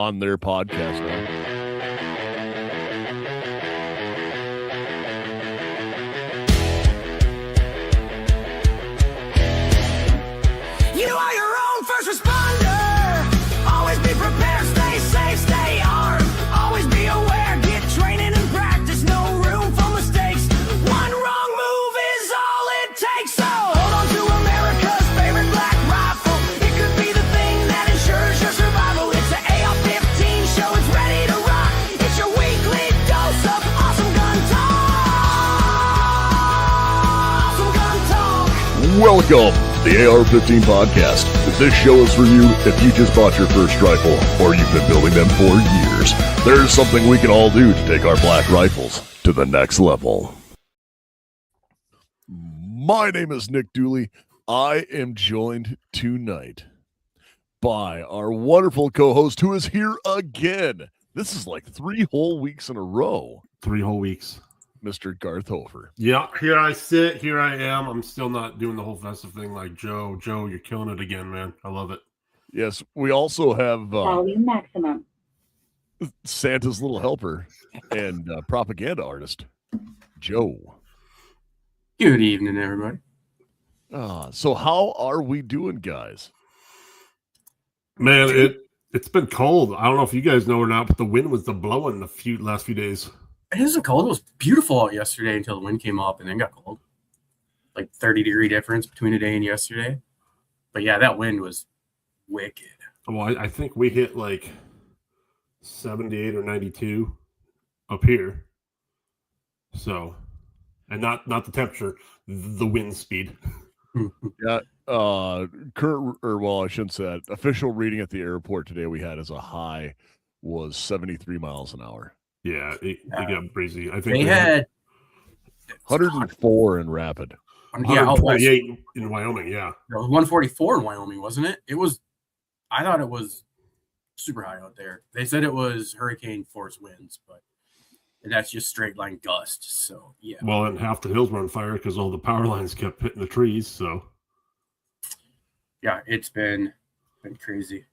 on their podcast now. You are your own first responder. Always be prepared, stay safe, stay armed. Always be aware, get training and practice. No room for mistakes. One wrong move is all it takes. So hold on to America's favorite black rifle. It could be the thing that ensures your survival. It's an AR-15 show, it's ready to rock. It's your weekly dose of awesome gun talk. Awesome gun talk. Welcome to the AR-15 podcast. This show is for you if you just bought your first rifle or you've been building them for years. There's something we can all do to take our black rifles to the next level. My name is Nick Dooley. I am joined tonight by our wonderful co-host who is here again. This is like 3 whole weeks in a row. 3 whole weeks. Mr. Garth Hofer. Yeah, here I sit. Here I am. I'm still not doing the whole festive thing like Joe. Joe, you're killing it again, man. I love it. Yes, we also have Volume maximum. Santa's little helper and propaganda artist, Joe. Good evening, everybody. So how are we doing, guys? Man, it's been cold. I don't know if you guys know or not, but the wind was blowing the last few days. It isn't cold. It was beautiful out yesterday until the wind came up and then got cold. Like 30-degree difference between today and yesterday. But yeah, that wind was wicked. Well, I think we hit like 78 or 92 up here. So, and not the temperature, the wind speed. Yeah, I shouldn't say that. Official reading at the airport today we had as a high was 73 miles an hour. Yeah, it got crazy. I think They had 104 in Rapid. Yeah, out west. 128 in Wyoming, yeah. It was 144 in Wyoming, wasn't it? I thought it was super high out there. They said it was hurricane force winds, but that's just straight line gust. So yeah. Well, and half the hills were on fire because all the power lines kept hitting the trees. So yeah, it's been crazy.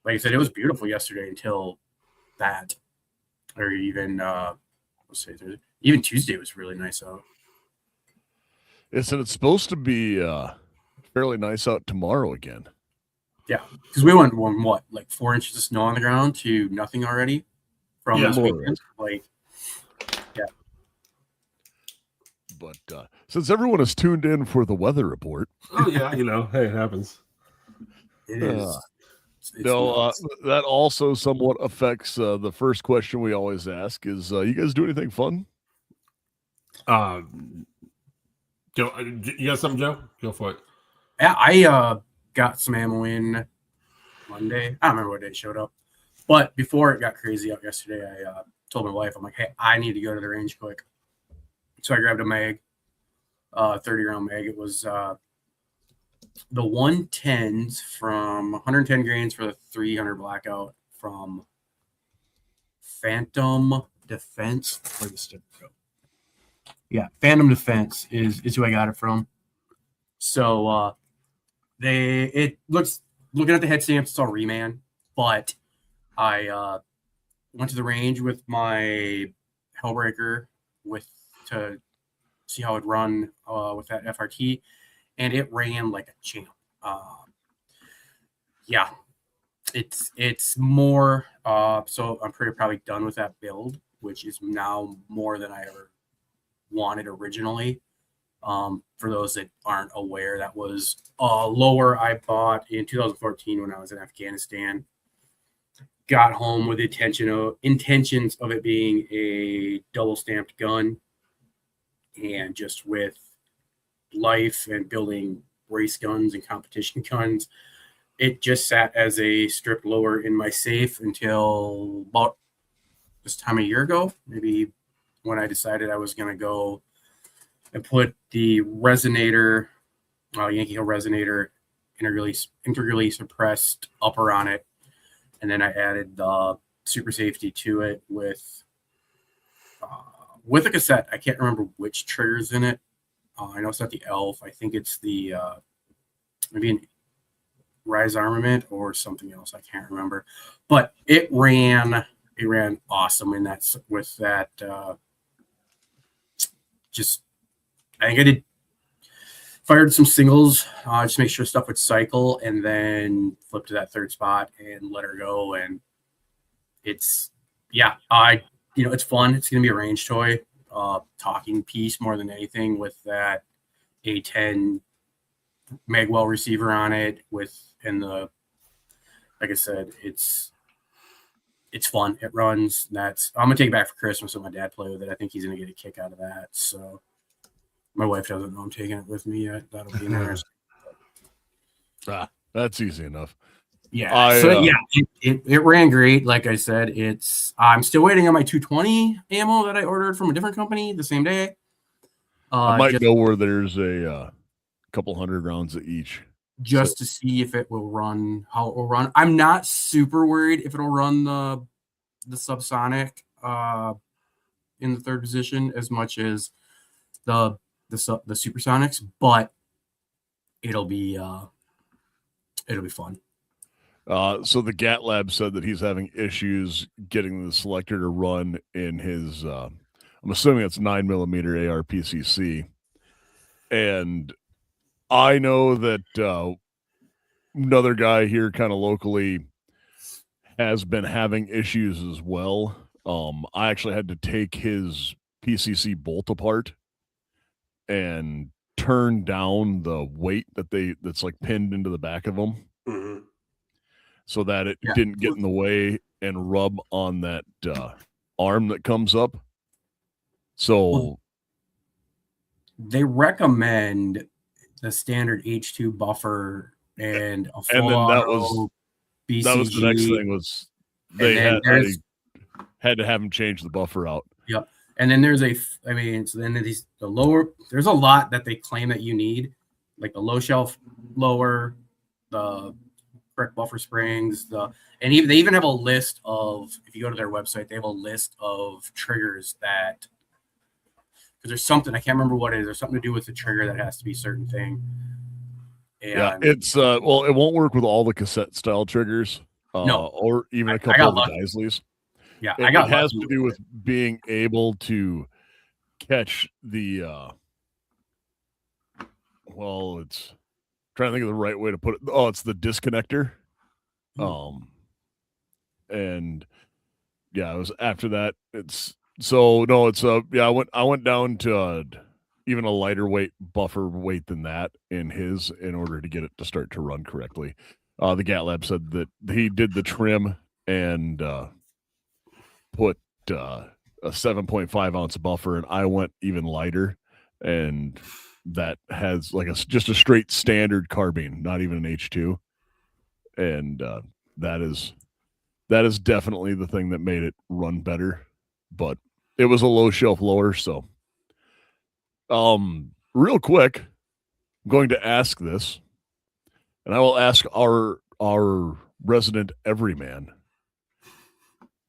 Like I said, it was beautiful yesterday until that, or even let's say Thursday. Even Tuesday was really nice out. Yes, and it's supposed to be fairly nice out tomorrow again. Yeah, because we went from what, like 4 inches of snow on the ground to nothing already from this weekend. Like, yeah. But since everyone is tuned in for the weather report, oh yeah, hey, it happens. It is. That also somewhat affects the first question we always ask: is you guys do anything fun? Joe, you got something, Joe? Go for it. Yeah, I got some ammo in Monday. I don't remember what day it showed up. But before it got crazy out yesterday, I told my wife, I'm like, hey, I need to go to the range quick. So I grabbed a mag, 30-round mag. It was the 110s from 110 grains for the 300 blackout from Phantom Defense. Where the sticker go? Yeah, Phantom Defense is who I got it from. So looking at the head stamps, it's all reman, but I went to the range with my Hellbreaker to see how it'd run with that FRT, and it ran like a champ. Yeah, it's more. So I'm probably done with that build, which is now more than I ever wanted originally. For those that aren't aware, that was a lower I bought in 2014 when I was in Afghanistan. Got home with the intentions of it being a double stamped gun, and just with life and building race guns and competition guns, it just sat as a strip lower in my safe until about this time a year ago, maybe, when I decided I was going to go and put the resonator, Yankee Hill resonator, integrally suppressed upper on it. And then I added the super safety to it with a cassette. I can't remember which triggers in it. I know it's not the Elf. I think it's the maybe Rise Armament or something else. I can't remember, but it ran awesome in that with that. Just I think I did fired some singles, just make sure stuff would cycle, and then flip to that third spot and let her go. And it's it's fun. It's gonna be a range toy, talking piece more than anything with that A10 Magwell receiver on it like I said, it's fun. It runs. I'm gonna take it back for Christmas and my dad play with it. I think he's gonna get a kick out of that. So my wife doesn't know I'm taking it with me yet. That'll be interesting. That's easy enough. Yeah. It ran great. Like I said, I'm still waiting on my 220 ammo that I ordered from a different company the same day. I might know where there's a couple hundred rounds of each. Just to see if it will run, how it will run. I'm not super worried if it'll run the subsonic in the third position as much as the supersonics, but it'll be fun. So the GAT Lab said that he's having issues getting the selector to run in his I'm assuming it's 9mm AR-15, and I know that another guy here kind of locally has been having issues as well. I actually had to take his PCC bolt apart and turn down the weight that's like pinned into the back of them, so that it didn't get in the way and rub on that arm that comes up. So they recommend the standard H2 buffer and a full auto BCG. That was the next thing, was they had to have him change the buffer out. Yep. And then there's there's a lot that they claim that you need, like the low shelf lower, the correct buffer springs, they even have a list of, if you go to their website, they have a list of triggers that, because there's something, I can't remember what it is, there's something to do with the trigger that has to be a certain thing. And it's it won't work with all the cassette style triggers, no, or even a couple of the Geisleys. Yeah, it has to do with being able to catch the it's trying to think of the right way to put it. Oh, it's the disconnector. And yeah, it was after that. I went down to even a lighter weight buffer weight than that in order to get it to start to run correctly. The GAT Lab said that he did the trim and put a 7.5 ounce buffer, and I went even lighter, and that has like just a straight standard carbine, not even an H2, and that is definitely the thing that made it run better. But it was a low shelf lower. So real quick, I'm going to ask this, and I will ask our resident everyman,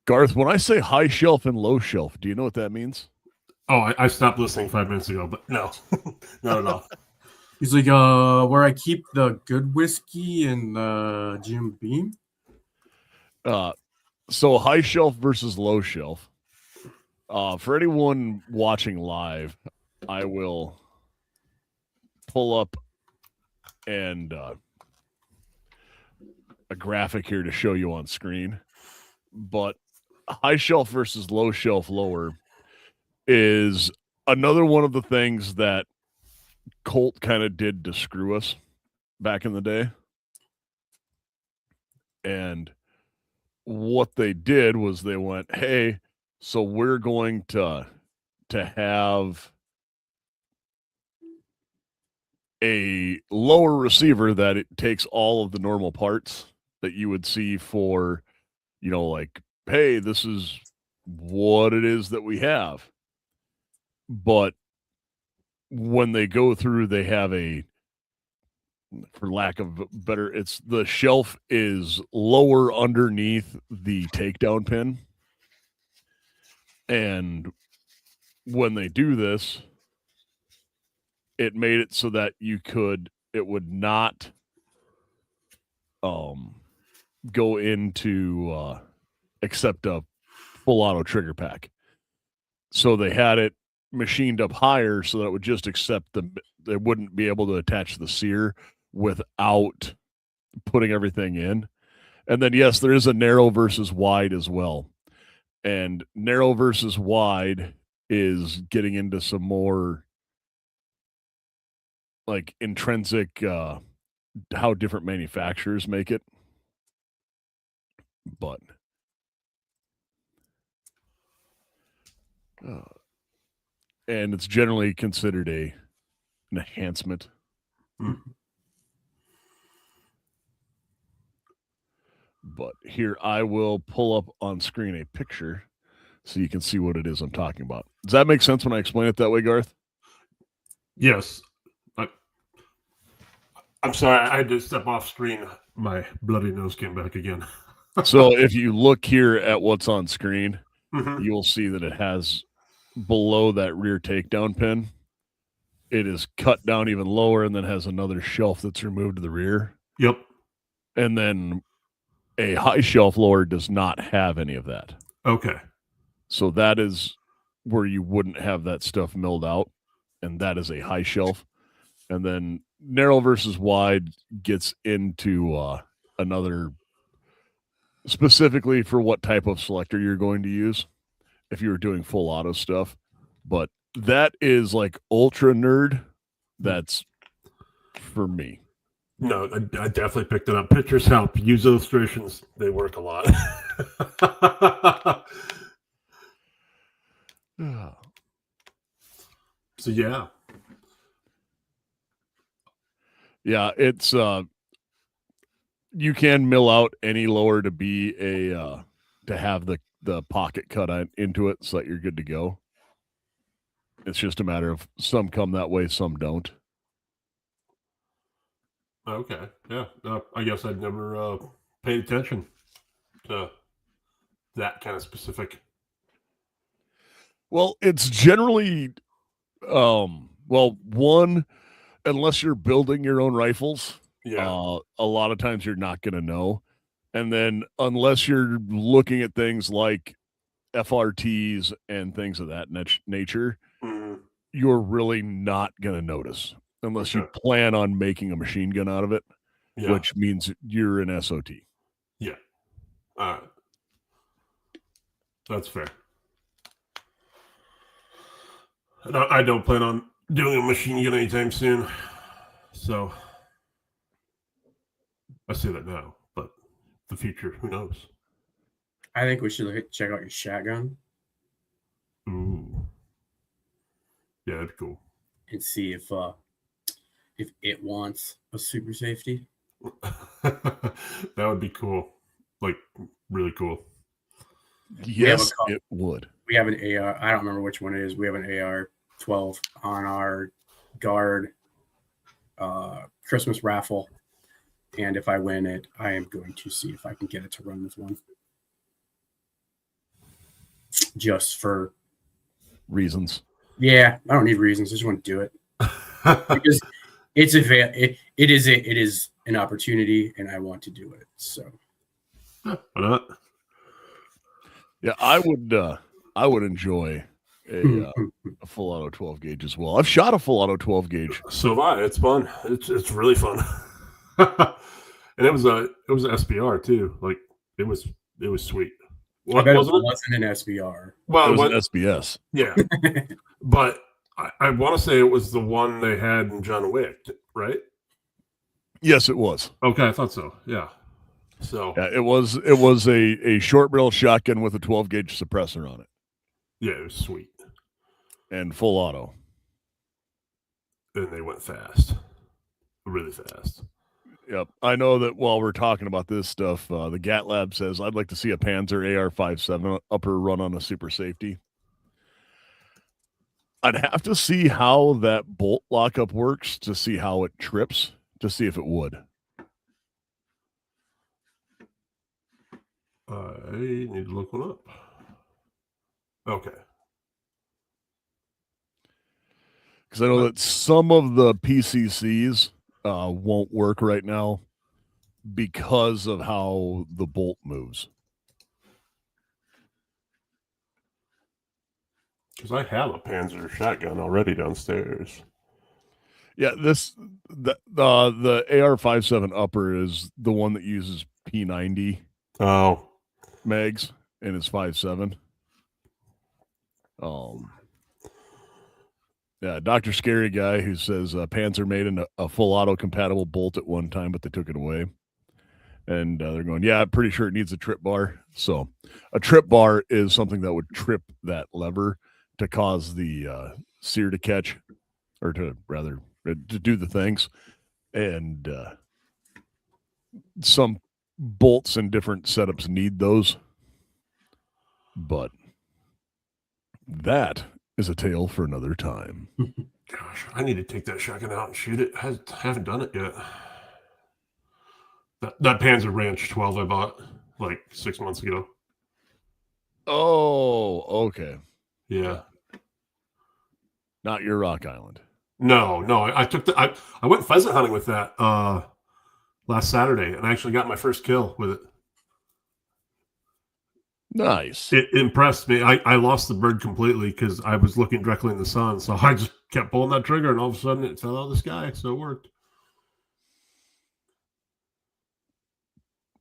Garth, when I say high shelf and low shelf, do you know what that means? Oh, I stopped listening 5 minutes ago, but no, not at all. He's like, where I keep the good whiskey and the Jim Beam. So high shelf versus low shelf. For anyone watching live, I will pull up and a graphic here to show you on screen. But high shelf versus low shelf lower is another one of the things that Colt kind of did to screw us back in the day. And what they did was they went, hey, so we're going to have a lower receiver that it takes all of the normal parts that you would see for, like, hey, this is what it is that we have. But when they go through, they have for lack of better, the shelf is lower underneath the takedown pin. And when they do this, it made it so that it would not go into accept a full auto trigger pack. So they had it machined up higher so that it would just accept they wouldn't be able to attach the sear without putting everything in. And then, yes, there is a narrow versus wide as well. And narrow versus wide is getting into some more like intrinsic how different manufacturers make it. But and it's generally considered an enhancement. But here I will pull up on screen a picture so you can see what it is I'm talking about. Does that make sense when I explain it that way, Garth? Yes. I'm sorry, I had to step off screen. My bloody nose came back again. So if you look here at what's on screen, Mhm. you will see that it has below that rear takedown pin, it is cut down even lower and then has another shelf that's removed to the rear. Yep. And then a high shelf lower does not have any of that. Okay. So that is where you wouldn't have that stuff milled out, and that is a high shelf. And then narrow versus wide gets into another specifically for what type of selector you're going to use if you were doing full auto stuff. But that is like ultra nerd. That's for me. No, I definitely picked it up. Pictures help. Use illustrations. They work a lot. So yeah. Yeah, it's you can mill out any lower to be a to have the pocket cut into it so that you're good to go. It's just a matter of some come that way, some don't. Okay. Yeah. I guess I'd never paid attention to that kind of specific. Well, it's generally one, unless you're building your own rifles, Yeah. a lot of times you're not going to know. And then unless you're looking at things like FRTs and things of that nature, Mhm. you're really not going to notice unless you Okay. plan on making a machine gun out of it, Yeah. which means you're an SOT. Yeah. All right. That's fair. And I don't plan on doing a machine gun anytime soon. So I say that now, but the future, who knows? I think we should check out your shotgun Ooh. Yeah, that'd be cool. and see if it wants a super safety. That would be cool. Like, really cool. Yes, it would. We have an AR. I don't remember which one it is. We have an AR-12 on our guard Christmas raffle. And if I win it, I am going to see if I can get it to run with one. Just for reasons. Yeah, I don't need reasons. I just want to do it. Because it is an opportunity and I want to do it. So why not? Yeah, I would enjoy a full auto 12 gauge as well. I've shot a full auto 12 gauge. So have I. It's fun. It's really fun. And it was a SBR too. Like it was sweet. I bet it wasn't an SBR. Well, it was an SBS. Yeah. But I want to say it was the one they had in John Wick, right? Yes, it was. Okay, I thought so. Yeah. So yeah, it was a short barrel shotgun with a 12 gauge suppressor on it. Yeah, it was sweet. And full auto. And they went fast. Really fast. Yep. I know that while we're talking about this stuff, the GAT Lab says, I'd like to see a Panzer AR-15 upper run on a super safety. I'd have to see how that bolt lockup works to see how it trips, to see if it would. I need to look one up. Okay. Because I know that some of the PCCs won't work right now because of how the bolt moves. Because I have a Panzer shotgun already downstairs. Yeah, the AR-15 upper is the one that uses P90 Oh, mags and it's 5.7. Yeah, Dr. Scary Guy who says Panzer made a full auto compatible bolt at one time, but they took it away. And they're going, yeah, I'm pretty sure it needs a trip bar. So a trip bar is something that would trip that lever to cause the sear to catch, or to do the things. And some bolts and different setups need those. But that is a tale for another time. gosh, I need to take that shotgun out and shoot it. I haven't done it yet. That Panzer Ranch 12 I bought like 6 months ago. Oh, okay. Yeah. Not your Rock Island. No. I went pheasant hunting with that last Saturday, and I actually got my first kill with it. Nice. It impressed me. I lost the bird completely because I was looking directly in the sun. So I just kept pulling that trigger, and all of a sudden it fell out of the sky. So it worked.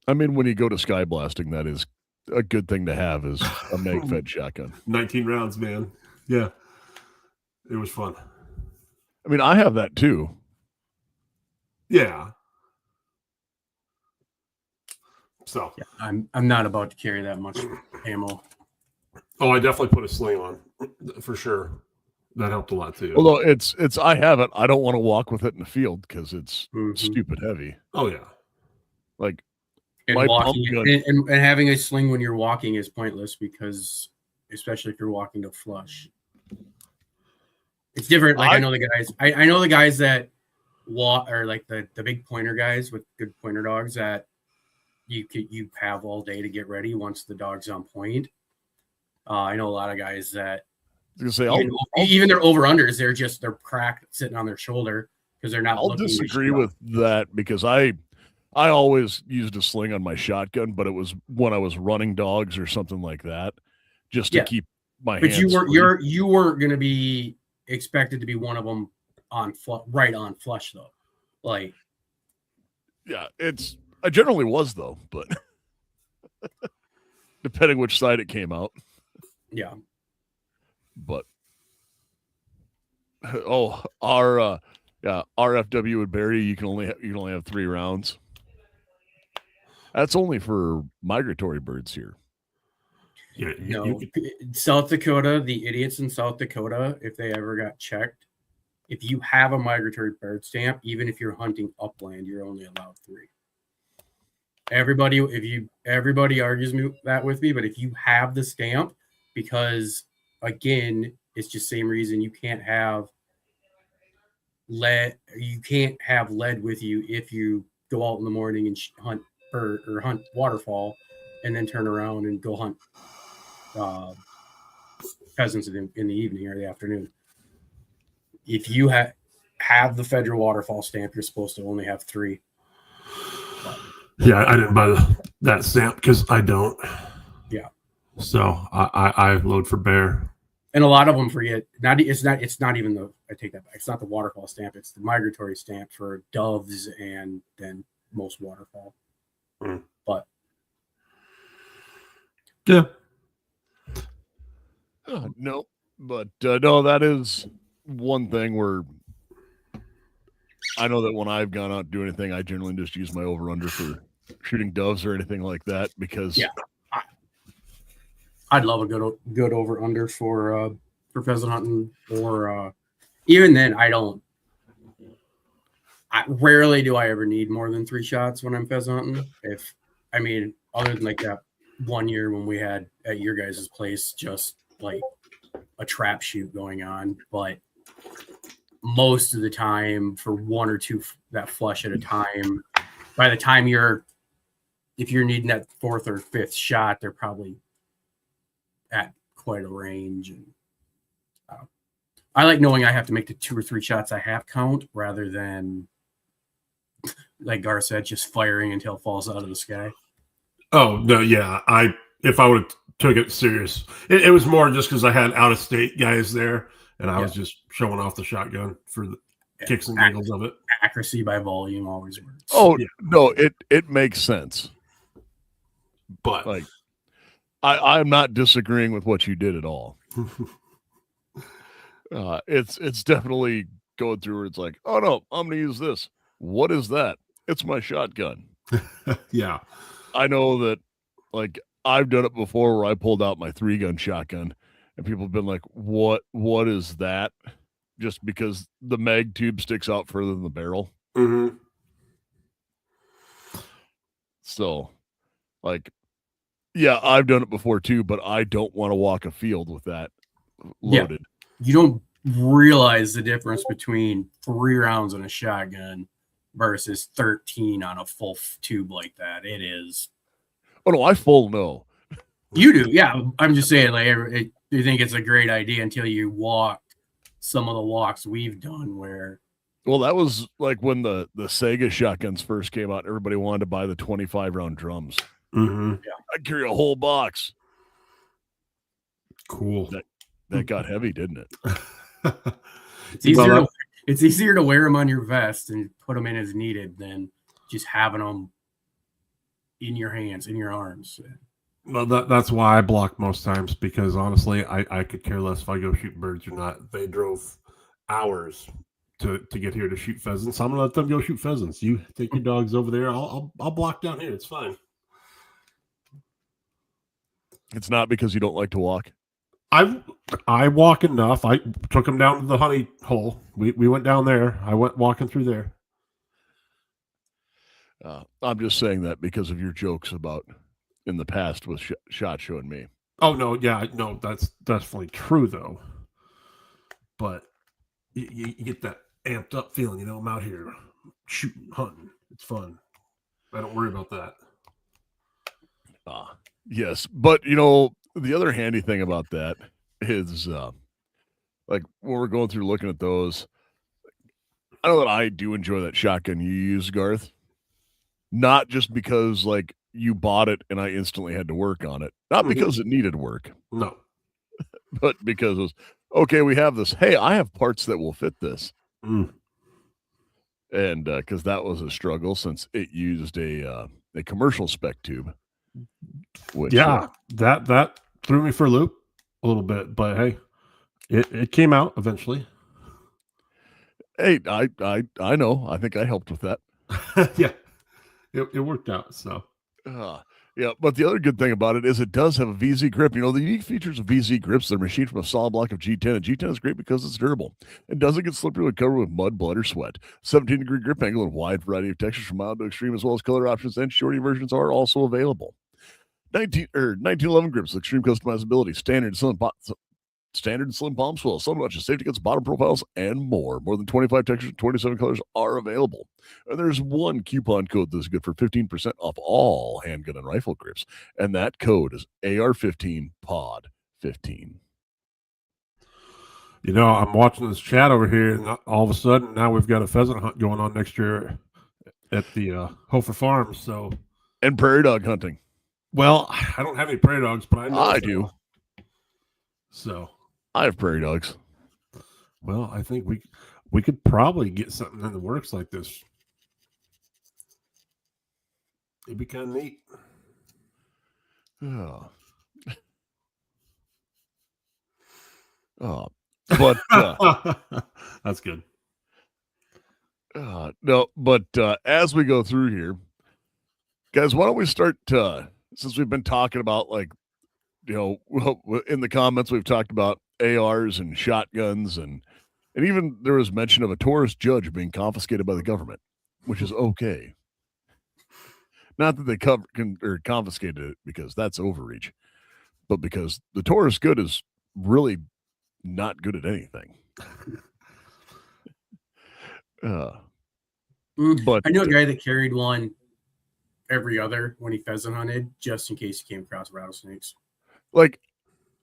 I mean, when you go to sky blasting, that is a good thing to have, is a mag-fed shotgun. 19 rounds, man. Yeah. It was fun. I mean, I have that too. Yeah. So Yeah, I'm not about to carry that much ammo. Oh, I definitely put a sling on for sure. That helped a lot too. Although it's I have it. I don't want to walk with it in the field because it's stupid heavy. Oh yeah. Like And my walking pump gun. and having a sling when you're walking is pointless, because especially if you're walking to flush. It's different. Like I know the guys. I know the guys that walk, or like the big pointer guys with good pointer dogs that you have all day to get ready once the dog's on point. I know a lot of guys that even their over-unders, they're cracked sitting on their shoulder because they're not. I'll disagree with that, because I always used a sling on my shotgun, but it was when I was running dogs or something like that, just to keep my hands. But you weren't going to be expected to be one of them right on flush though. Like, yeah, I generally was though, but depending which side it came out. Yeah. But our RFW would Barry, you can only have 3 rounds. That's only for migratory birds here. Yeah, South Dakota, the idiots in South Dakota, if they ever got checked, if you have a migratory bird stamp, even if you're hunting upland, you're only allowed 3. Everybody argues that with me, but if you have the stamp, because again, it's just same reason you can't have lead. You can't have lead with you if you go out in the morning and hunt bird or hunt waterfall, and then turn around and go hunt pheasants in the evening or the afternoon. If you have the federal waterfall stamp, you're supposed to only have 3. Yeah, I didn't buy that stamp because I don't. Yeah. So I load for bear. And a lot of them forget. It's not even the. I take that back. It's not the waterfall stamp. It's the migratory stamp for doves and then most waterfall. But yeah. No, but no, that is one thing where I know that when I've gone out to do anything, I generally just use my over-under for shooting doves or anything like that, because I'd love a good over-under for pheasant hunting, or even then, rarely do I ever need more than 3 shots when I'm pheasant hunting. Other than like that one year when we had at your guys' place just like a trap shoot going on, but most of the time for 1 or 2 that flush at a time, by the time if you're needing that 4th or 5th shot, they're probably at quite a range. And I like knowing I have to make the 2 or 3 shots I have count rather than like Gar said, just firing until it falls out of the sky. Oh no, yeah. If I would have took it serious, it was more just because I had out of state guys there, and I was just showing off the shotgun for the kicks and giggles of it. Accuracy by volume always works. Oh no, it makes sense. But like, I'm not disagreeing with what you did at all. It's definitely going through where it's like, oh no, I'm gonna use this. What is that? It's my shotgun. Yeah, I know that. Like, I've done it before where I pulled out my 3-gun shotgun, and people have been like, "What is that?" Just because the mag tube sticks out further than the barrel. Mm-hmm. So, like, yeah, I've done it before too, but I don't want to walk a field with that loaded. You don't realize the difference between 3 rounds in a shotgun versus 13 on a full tube like that. It is. Oh no, I full know. You do, yeah. I'm just saying, like, you think it's a great idea until you walk some of the walks we've done where. Well, that was like when the Sega shotguns first came out. Everybody wanted to buy the 25-round drums. Mm-hmm. Yeah, I'd carry a whole box. Cool. That got heavy, didn't it? It's easier to wear them on your vest and put them in as needed than just having them in your hands, in your arms. Well, that's why I block most times, because honestly, I could care less if I go shoot birds or not. They drove hours to get here to shoot pheasants. I'm gonna let them go shoot pheasants. You take your dogs over there. I'll block down here. It's fine. It's not because you don't like to walk. I walk enough. I took them down to the honey hole. We went down there. I went walking through there. I'm just saying that because of your jokes about in the past with shot show and me. Oh no, yeah, no, that's definitely true though. But you get that amped up feeling, you know. I'm out here shooting, hunting. It's fun. I don't worry about that. Yes, but you know, the other handy thing about that is, like when we're going through looking at those, I know that I do enjoy that shotgun you use, Garth. Not just because like you bought it and I instantly had to work on it. Not because it needed work. No. But because it was, okay, we have this. Hey, I have parts that will fit this. Mm. And because that was a struggle since it used a commercial spec tube. Which, that threw me for a loop a little bit, but hey, it came out eventually. Hey, I know. I think I helped with that. Yeah. It worked out, so. Yeah, but the other good thing about it is it does have a VZ grip. You know, the unique features of VZ grips, they're machined from a solid block of G10, and G10 is great because it's durable. It doesn't get slippery when covered with mud, blood, or sweat. 17-degree grip angle and wide variety of textures from mild to extreme, as well as color options and shorty versions are also available. 1911 grips with extreme customizability, standard slim palm swell, some notches, safety cuts, bottom profiles, and more. More than 25 textures and 27 colors are available. And there's one coupon code that's good for 15% off all handgun and rifle grips. And that code is AR-15 POD 15. You know, I'm watching this chat over here, and all of a sudden now we've got a pheasant hunt going on next year at the Hofer Farm. So, and prairie dog hunting. Well, I don't have any prairie dogs, but I do. So I have prairie dogs. Well, I think we could probably get something in the works like this. It'd be kind of neat. But that's good. No, but as we go through here, guys, why don't we start? Since we've been talking about, like, you know, in the comments we've talked about ARs and shotguns, and even there was mention of a tourist judge being confiscated by the government, which is okay. Not that they confiscated it because that's overreach, but because the tourist good is really not good at anything. But I know a guy that carried one every other when he pheasant hunted, just in case he came across rattlesnakes. Like,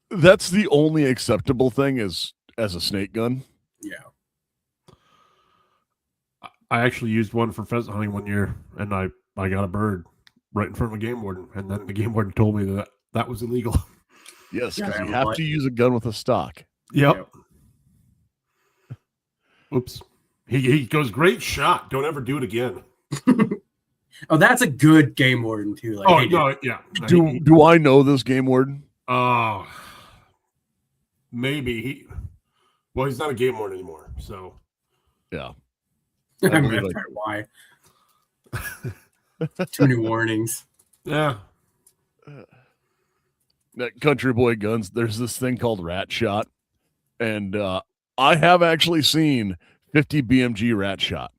that's the only acceptable thing as a snake gun. Yeah. I actually used one for pheasant hunting one year, and I got a bird right in front of a game warden, and then the game warden told me that was illegal. Yes, Yeah, because you but have what- to use a gun with a stock. Yep. Oops. He goes, great shot. Don't ever do it again. Oh, that's a good game warden too. Like, Oh hey, dude, no, yeah. Do I know this game warden? Oh, maybe well, he's not a game warden anymore. So Yeah. I mean, believe that's probably why. Too many warnings. yeah. That Country Boy Guns, there's this thing called rat shot. And I have actually seen 50 BMG rat shot.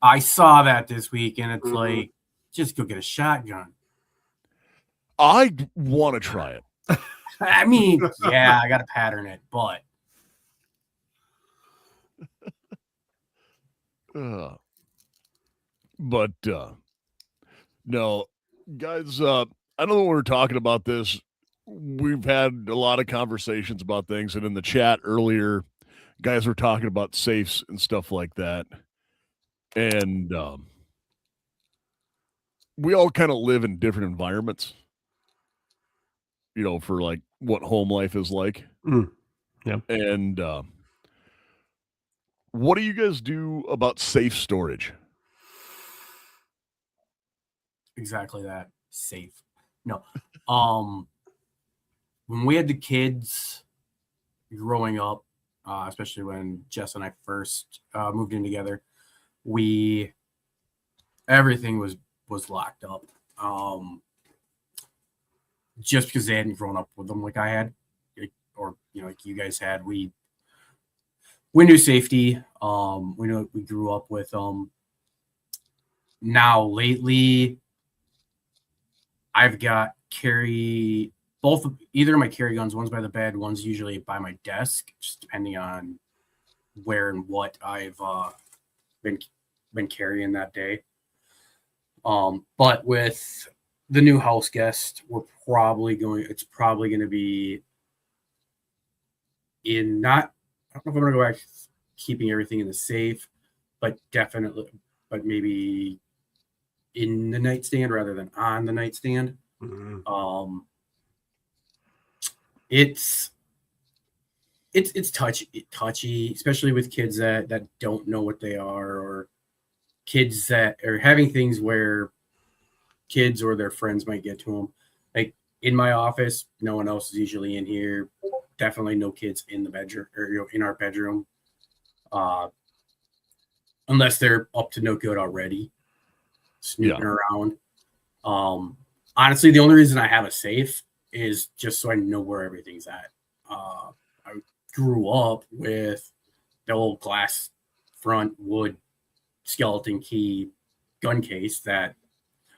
I saw that this week, and it's Mhm. like, just go get a shotgun. I want to try it. I mean, yeah, I got to pattern it, but But no, guys, I don't know when we're talking about this. We've had a lot of conversations about things, and in the chat earlier, guys were talking about safes and stuff like that. And we all kind of live in different environments, for like what home life is like. Yeah. And what do you guys do about safe storage? exactly that. Safe. No. When we had the kids growing up, especially when Jess and I first moved in together, everything was locked up. Just because they hadn't grown up with them like I had, or like you guys had, we knew safety. We knew we grew up with them. Now lately, I've got either of my carry guns. One's by the bed, one's usually by my desk, just depending on where and what I've been carrying that day. But with the new house guest, it's probably going to be I don't know if I'm going to go back keeping everything in the safe, but maybe in the nightstand rather than on the nightstand. Mm-hmm. It's touchy, especially with kids that don't know what they are, or kids that are having things where kids or their friends might get to them. Like in my office, no one else is usually in here. Definitely no kids in the bedroom or in our bedroom, unless they're up to no good already, snooping around. Honestly, the only reason I have a safe is just so I know where everything's at. I grew up with the old glass front wood skeleton key gun case that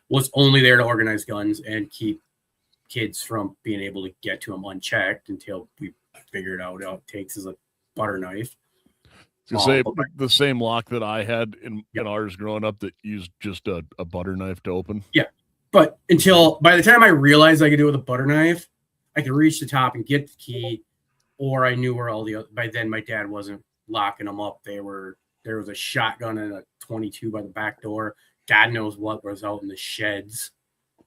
was only there to organize guns and keep kids from being able to get to them unchecked until we figured out all it takes is a butter knife. To say the same lock that I had in ours growing up that used just a butter knife to open. Yeah. But by the time I realized I could do it with a butter knife, I could reach the top and get the key, or I knew where all the other. By then, my dad wasn't locking them up. There was a shotgun and a 22 by the back door. God knows what was out in the sheds,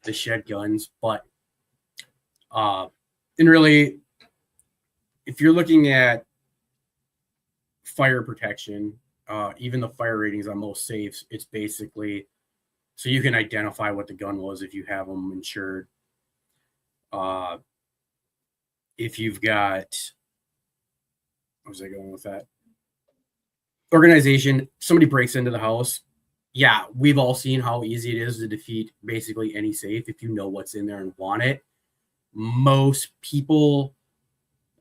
the shed guns. But and really, if you're looking at fire protection, even the fire ratings on most safes, it's basically so you can identify what the gun was if you have them insured. If you've got, where was I going with that? Organization, somebody breaks into the house. Yeah, we've all seen how easy it is to defeat basically any safe if you know what's in there and want it. Most people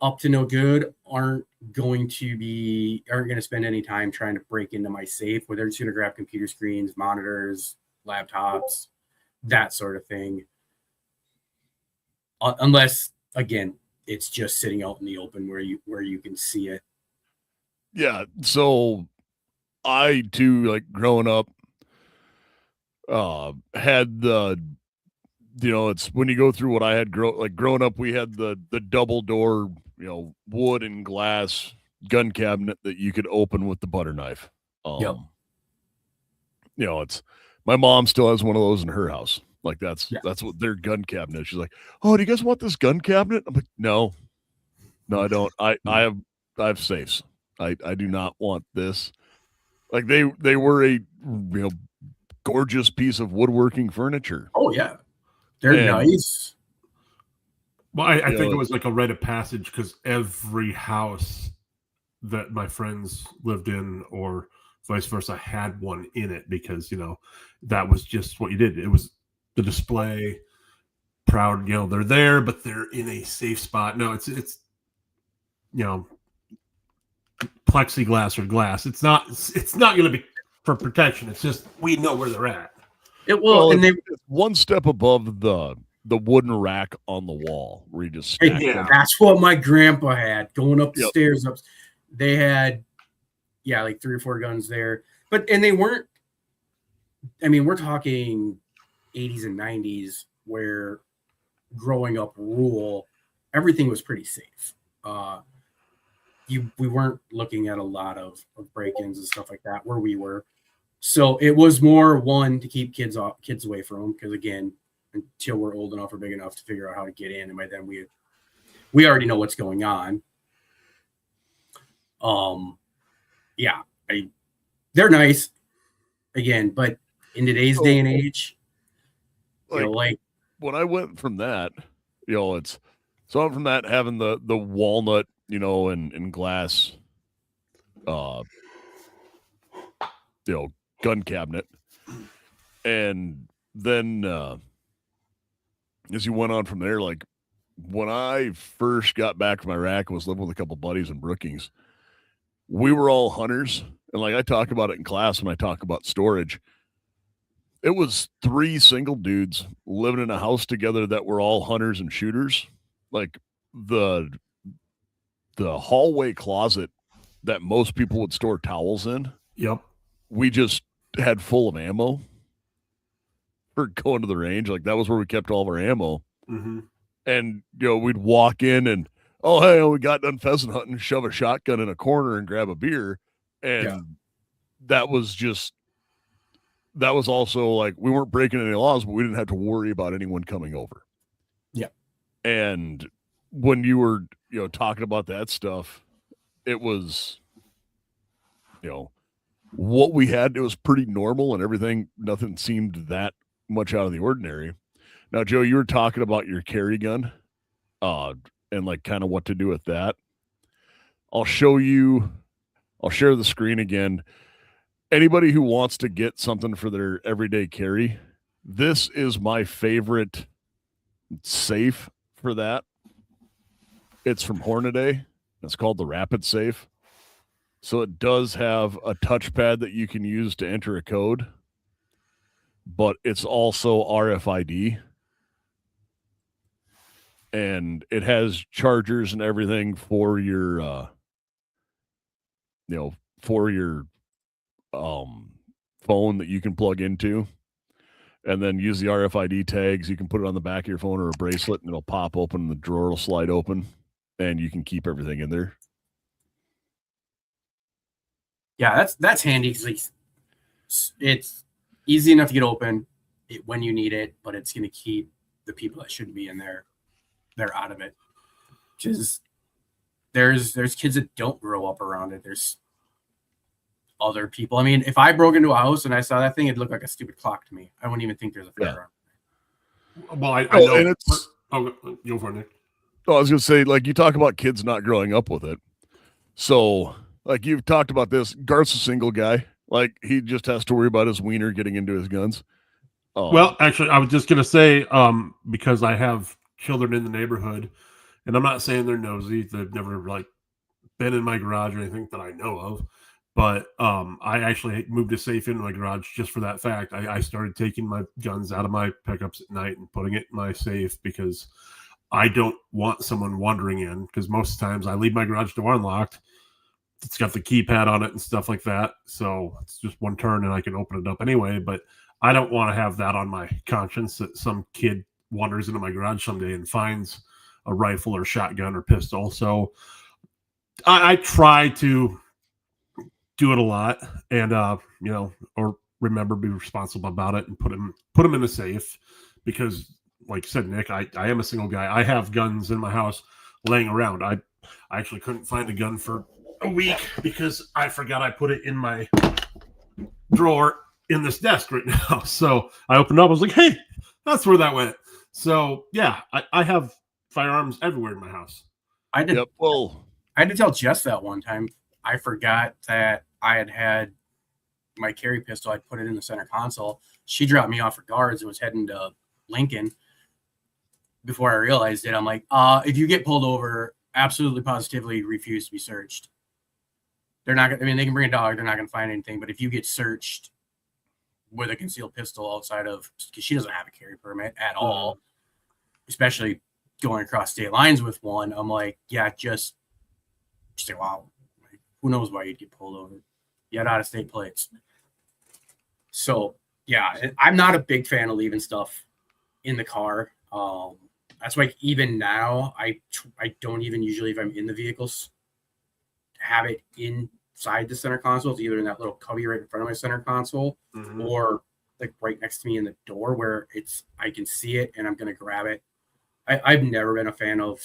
up to no good aren't going to spend any time trying to break into my safe, where they're just going to grab computer screens, monitors, laptops, that sort of thing. Unless, again, it's just sitting out in the open where you can see it. Yeah, so I too, like growing up, had the, it's when you go through what I had growing up, we had the double door, wood and glass gun cabinet that you could open with the butter knife. Yep. it's my mom still has one of those in her house. Like that's Yeah. what their gun cabinet is. She's like, "Oh, do you guys want this gun cabinet?" I'm like, "No, I don't. I have safes. I do not want this." Like they were a gorgeous piece of woodworking furniture. Oh yeah, they're And, nice. Well, I think it was like a rite of passage because every house that my friends lived in, or vice versa, had one in it because that was just what you did. It was the display. Proud, they're there, but they're in a safe spot. No, it's plexiglass or glass. It's not going to be for protection. It's just we know where they're at. It's one step above the wooden rack on the wall where you just stack them. That's what my grandpa had going up the stairs. They had like 3 or 4 guns there, and they weren't. I mean, we're talking 80s and 90s where growing up rural, everything was pretty safe. We weren't looking at a lot of break-ins and stuff like that where we were. So it was more one to keep kids away from them, because again, until we're old enough or big enough to figure out how to get in, and by then we already know what's going on. They're nice again, but in today's day and age, like when I went from that, it's so I'm from that having the walnut, and glass, gun cabinet, and then as you went on from there, like when I first got back from Iraq, I was living with a couple buddies in Brookings. We were all hunters, and like I talk about it in class when I talk about storage. It was 3 single dudes living in a house together that were all hunters and shooters. Like the hallway closet that most people would store towels in. Yep. We just had full of ammo for going to the range. Like that was where we kept all of our ammo. Mm-hmm. And, we'd walk in and, oh, hey, we got done pheasant hunting, shove a shotgun in a corner and grab a beer. And that was also like, we weren't breaking any laws, but we didn't have to worry about anyone coming over. Yeah. And when you were, talking about that stuff, it was, what we had, it was pretty normal and everything. Nothing seemed that much out of the ordinary. Now, Joe, you were talking about your carry gun, and like kind of what to do with that. I'll share the screen again. Anybody who wants to get something for their everyday carry, this is my favorite safe for that. It's from Hornaday. It's called the Rapid Safe. So it does have a touchpad that you can use to enter a code, but it's also RFID. And it has chargers and everything for your, phone that you can plug into, and then use the RFID tags. You can put it on the back of your phone or a bracelet, and it'll pop open. The drawer will slide open, and you can keep everything in there. Yeah, that's handy because it's easy enough to get open when you need it, but it's going to keep the people that shouldn't be in there, they're out of it. Because there's kids that don't grow up around it. There's other people. I mean, if I broke into a house and I saw that thing, it'd look like a stupid clock to me. I wouldn't even think there's a firearm. Well, I know. And it's, go for it, Nick. Oh, I was going to say, like, you talk about kids not growing up with it. So, like, you've talked about this. Garth's a single guy. Like, he just has to worry about his wiener getting into his guns. Well, actually, I was just going to say, because I have children in the neighborhood, and I'm not saying they're nosy. They've never, like, been in my garage or anything that I know of. But I actually moved a safe into my garage just for that fact. I started taking my guns out of my pickups at night and putting it in my safe because I don't want someone wandering in, because most times I leave my garage door unlocked. It's got the keypad on it and stuff like that. So it's just one turn and I can open it up anyway. But I don't want to have that on my conscience that some kid wanders into my garage someday and finds a rifle or shotgun or pistol. So I try to do it a lot, and or remember, be responsible about it, and put them in the safe. Because, like you said, Nick, I am a single guy. I have guns in my house laying around. I actually couldn't find a gun for a week because I forgot I put it in my drawer in this desk right now. So I opened up. I was like, hey, that's where that went. So yeah, I have firearms everywhere in my house. I did. Yep. Well, I had to tell Jess that one time. I forgot that I had my carry pistol. I put it in the center console. She dropped me off for guards and was heading to Lincoln. Before I realized it, I'm like, if you get pulled over, absolutely positively refuse to be searched. They're not gonna, I mean, they can bring a dog, they're not gonna find anything, but if you get searched with a concealed pistol outside of, because she doesn't have a carry permit at all, especially going across state lines with one, I'm like, yeah, just say, wow, like, who knows why you'd get pulled over? You had out of state plates. So yeah, I'm not a big fan of leaving stuff in the car. That's why even now I don't even usually, if I'm in the vehicles, have it inside the center console. It's either in that little cubby right in front of my center console, or like right next to me in the door where I can see it and I'm gonna grab it. I've never been a fan of,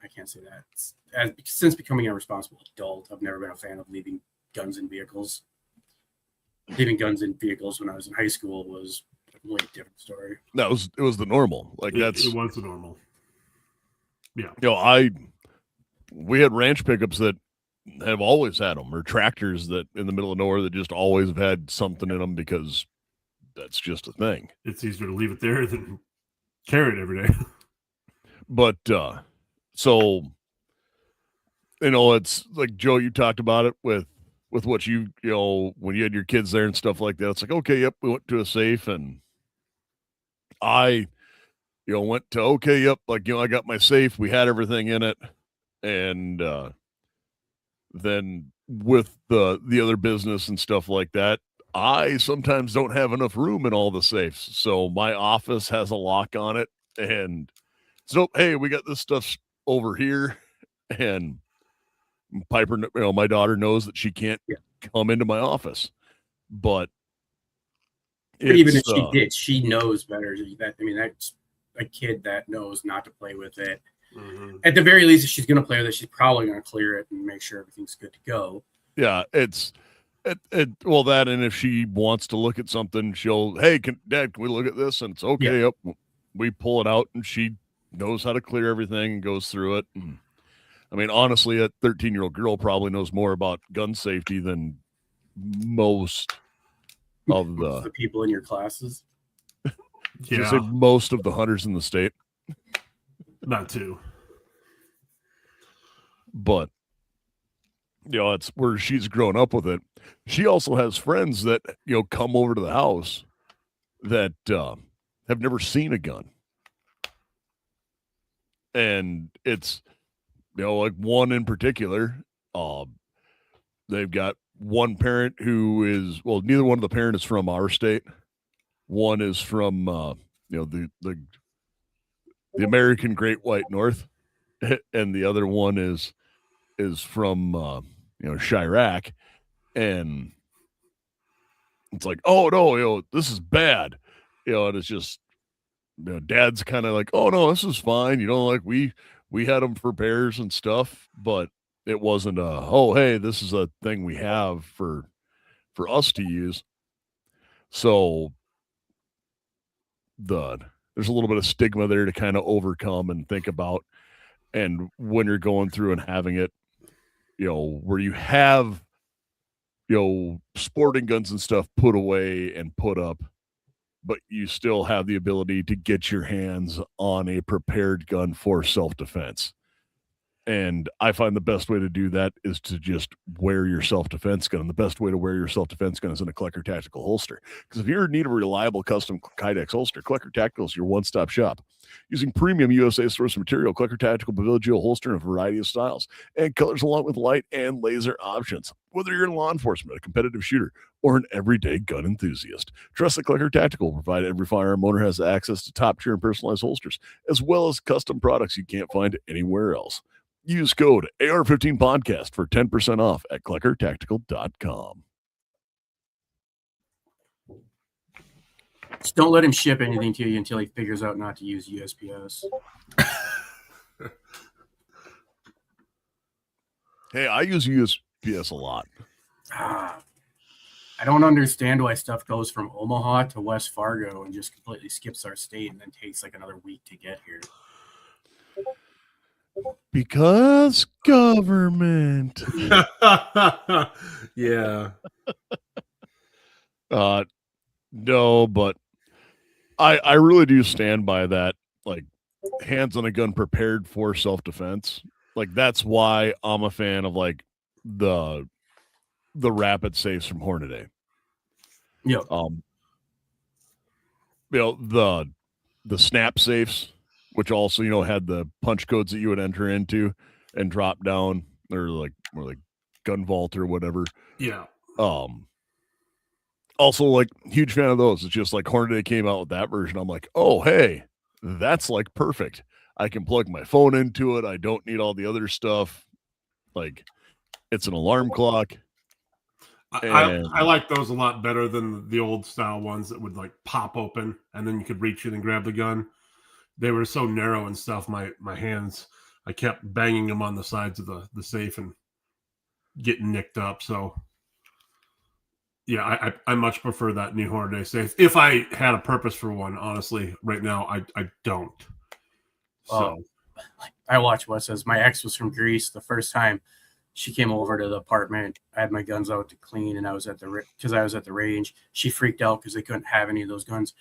I can't say that, since becoming a responsible adult, I've never been a fan of leaving guns in vehicles. Leaving guns in vehicles when I was in high school was a completely different story. it was the normal. Like It was the normal. Yeah. You know, we had ranch pickups that have always had them, or tractors that in the middle of nowhere that just always have had something in them because that's just a thing. It's easier to leave it there than carry it every day. But so, you know, it's like, Joe, you talked about it with what you know, when you had your kids there and stuff like that. It's like, okay, yep, we went to a safe, and I, you know, went to, okay, yep, like, you know, I got my safe, we had everything in it, and then with the other business and stuff like that, I sometimes don't have enough room in all the safes, so my office has a lock on it, and so, hey, we got this stuff over here, and Piper, you know, my daughter knows that she can't come into my office, but even if she did, she knows better. That, I mean, that's a kid that knows not to play with it. At the very least, if she's going to play with it, she's probably going to clear it and make sure everything's good to go. Yeah, well, that, and if she wants to look at something, she'll, hey, Dad, can we look at this? And it's okay. Yep, we pull it out, and she knows how to clear everything and goes through it. And, I mean, honestly, a 13-year-old girl probably knows more about gun safety than most of the people in your classes. Say most of the hunters in the state. Not too. But, you know, it's where she's grown up with it. She also has friends that, you know, come over to the house that have never seen a gun. And it's, you know, like one in particular, they've got one parent who is, well, neither one of the parents is from our state. One is from, you know, the American Great White North, and the other one is from, you know, Chirac. And it's like, oh no, you know, this is bad, you know, and it's just, you know, Dad's kind of like, oh no, this is fine, you know, like we had them for bears and stuff, but it wasn't oh, hey, this is a thing we have for us to use. So there's a little bit of stigma there to kind of overcome and think about. And when you're going through and having it, you know, where you have, you know, sporting guns and stuff put away and put up, but you still have the ability to get your hands on a prepared gun for self-defense. And I find the best way to do that is to just wear your self-defense gun. And the best way to wear your self-defense gun is in a Klecker Tactical holster. Because if you're in need of a reliable custom Kydex holster, Klecker Tactical is your one-stop shop. Using premium USA source material, Klecker Tactical provides you a holster in a variety of styles and colors, along with light and laser options. Whether you're in law enforcement, a competitive shooter, or an everyday gun enthusiast, trust that Klecker Tactical will provide every firearm owner has access to top-tier and personalized holsters, as well as custom products you can't find anywhere else. Use code AR-15 podcast for 10% off at KleckerTactical.com. Just don't let him ship anything to you until he figures out not to use USPS. Hey, I use USPS a lot. I don't understand why stuff goes from Omaha to West Fargo and just completely skips our state and then takes like another week to get here. Because government. Yeah. No, but I really do stand by that, like, hands on a gun prepared for self-defense. Like, that's why I'm a fan of, like, the rapid safes from Hornady. Yep. The snap safes, which also, had the punch codes that you would enter into and drop down, or like gun vault or whatever. Yeah. Also, like, huge fan of those. It's just like Hornady came out with that version. I'm like, oh, hey, that's like perfect. I can plug my phone into it. I don't need all the other stuff. Like, it's an alarm clock. I like those a lot better than the old style ones that would like pop open and then you could reach in and grab the gun. They were so narrow and stuff. My hands, I kept banging them on the sides of the safe and getting nicked up. So yeah, I much prefer that new Hornady safe. If I had a purpose for one, honestly, right now I don't. So I watched what says my ex was from Greece. The first time she came over to the apartment, I had my guns out to clean, and I was at the range. She freaked out because they couldn't have any of those guns.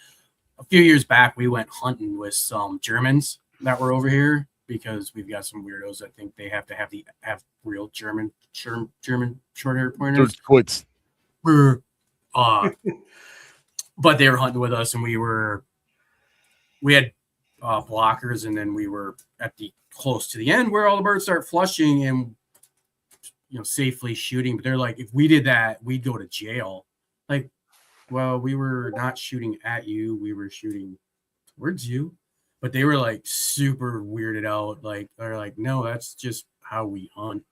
A few years back, we went hunting with some Germans that were over here because we've got some weirdos that think they have to have real German short-hair pointers. Quits. But they were hunting with us, and we had blockers, and then we were at the close to the end where all the birds start flushing and safely shooting. But they're like, if we did that, we'd go to jail. Like, well, we were not shooting at you, we were shooting towards you. But they were like super weirded out. Like, they're like, no, that's just how we hunt.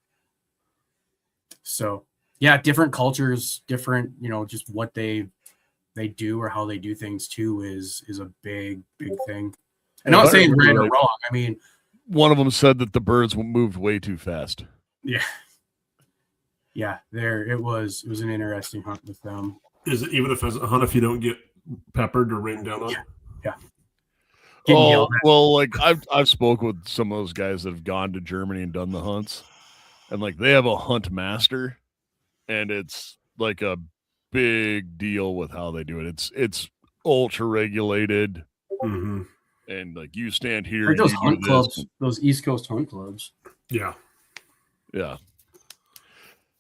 So yeah, different cultures, different, just what they do or how they do things too is a big thing. I'm not saying right or wrong. I mean, one of them said that the birds moved way too fast. Yeah. It was an interesting hunt with them. Is it even a pheasant hunt if you don't get peppered or rained down on? Yeah. Oh, well, like I've spoke with some of those guys that have gone to Germany and done the hunts, and like they have a hunt master, and it's like a big deal with how they do it. It's ultra regulated, and like you stand here. Like those hunt clubs, those East Coast hunt clubs. Yeah.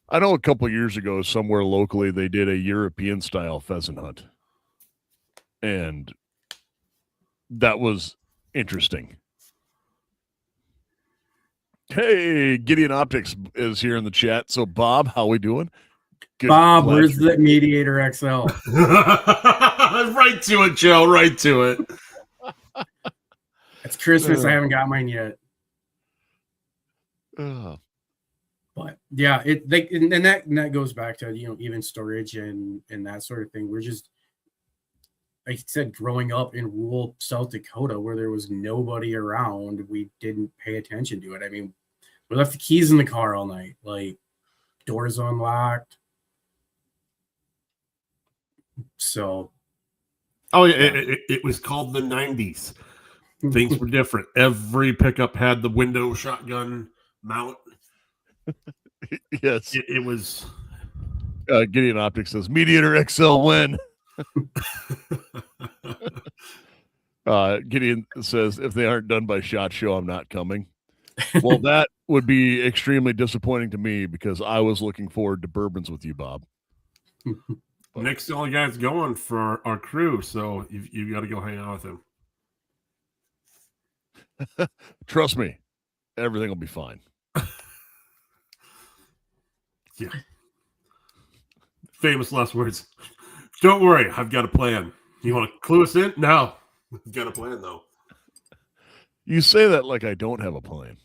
I know a couple of years ago, somewhere locally, they did a European style pheasant hunt, and that was interesting. Hey, Gideon Optics is here in the chat. So, Bob, how we doing? Good. Bob, where's the Mediator XL? Right to it, Joe. Right to it. It's Christmas. I haven't got mine yet. But yeah, that goes back to even storage and that sort of thing. We're just, like I said, growing up in rural South Dakota where there was nobody around, we didn't pay attention to it. I mean, we left the keys in the car all night, like doors unlocked. So, it was called the 90s. Things were different. Every pickup had the window shotgun mount. Yes, it was. Gideon Optics says Mediator XL win. Gideon says if they aren't done by SHOT Show, I'm not coming. Well, that would be extremely disappointing to me because I was looking forward to bourbons with you, Bob. Nick's the only guy that's going for our crew, so you got to go hang out with him. Trust me, everything will be fine. Yeah. Famous last words. Don't worry, I've got a plan. You want to clue us in? No. I've got a plan, though. You say that like I don't have a plan.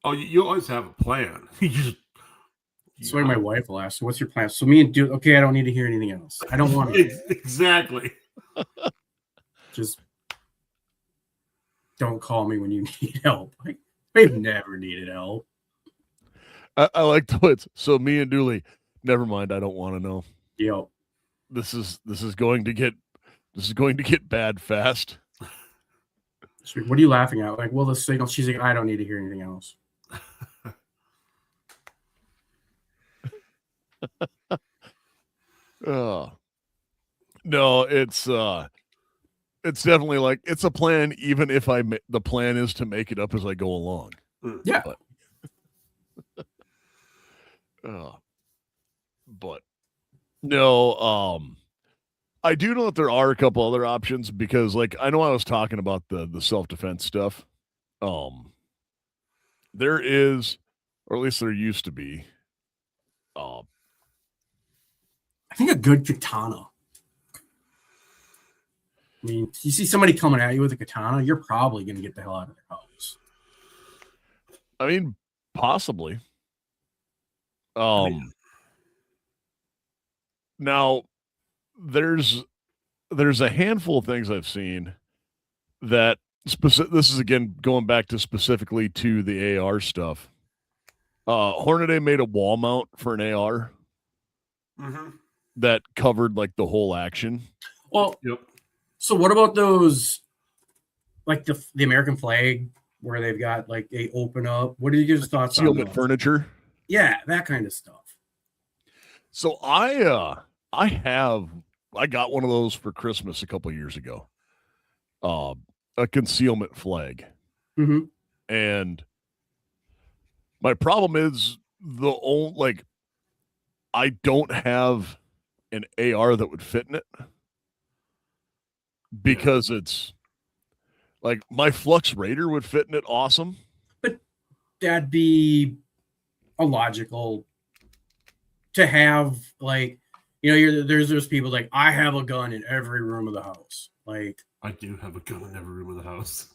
Oh, you always have a plan. That's why my wife will ask, what's your plan? So me and dude, okay, I don't need to hear anything else. I don't want to. Exactly. Just don't call me when you need help. Like, we've never needed help. I like the words. So me and Dooley, never mind. I don't want to know. Yep. This is going to get bad fast. What are you laughing at? Like, well, the signal. She's like, I don't need to hear anything else. No, it's definitely like it's a plan. Even if the plan is to make it up as I go along. Yeah. But no, I do know that there are a couple other options because, like, I know I was talking about the self-defense stuff. There is, or at least there used to be, I think a good katana. I mean, you see somebody coming at you with a katana, you're probably going to get the hell out of their house. I mean, possibly. Now there's a handful of things I've seen that this is again going back to specifically to the AR stuff. Hornady made a wall mount for an AR that covered like the whole action. Well, Yep. So what about those, like the American flag, where they've got like they open up? What are your thoughts on Concealment those? furniture? Yeah, that kind of stuff. So I got one of those for Christmas a couple years ago. A concealment flag. Mm-hmm. And my problem is I don't have an AR that would fit in it because it's like my Flux Raider would fit in it awesome. But that'd be illogical to have, like, there's those people like, I have a gun in every room of the house. Like, I do have a gun in every room of the house.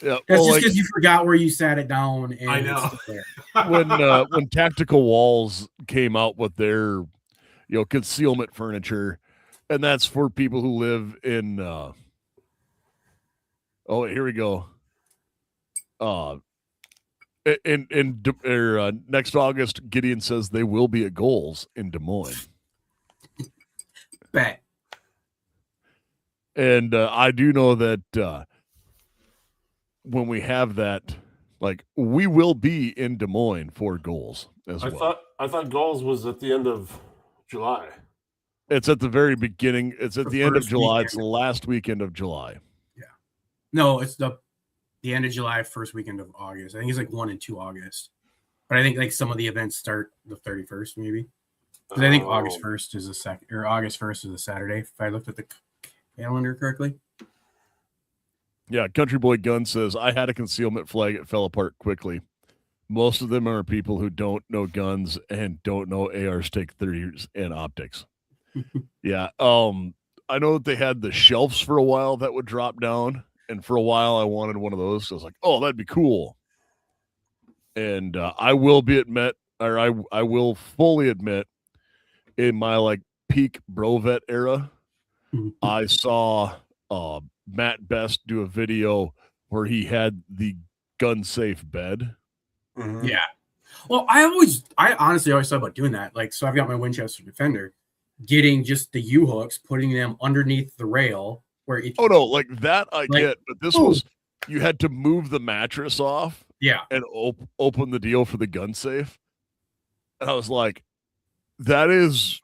Yeah, that's just because you forgot where you sat it down. And I know. When Tactical Walls came out with their concealment furniture, and that's for people who live in here we go. Next August, Gideon says they will be at Goals in Des Moines. Bet. And I do know that when we have that, like, we will be in Des Moines for Goals as well. I thought Goals was at the end of July. It's at the very beginning. It's at the end of first July. weekend. It's the last weekend of July. Yeah. No, it's the end of July, first weekend of August. I think it's like 1 and 2 August. But I think like some of the events start the 31st, maybe. Because I think August 1st is August 1st is a Saturday, if I looked at the calendar correctly. Yeah, Country Boy Gun says, I had a concealment flag. It fell apart quickly. Most of them are people who don't know guns and don't know ARs take 30 years and optics. Yeah. I know that they had the shelves for a while that would drop down. And for a while, I wanted one of those. So I was like, oh, that'd be cool. And I will fully admit, in my like peak Brovet era, I saw Matt Best do a video where he had the gun safe bed. Mm-hmm. Yeah. Well, I honestly always thought about doing that. Like, so I've got my Winchester Defender, getting just the U-hooks, putting them underneath the rail where it. Oh no, like that I get, but this was you had to move the mattress off. Yeah. And open the deal for the gun safe. And I was like, that is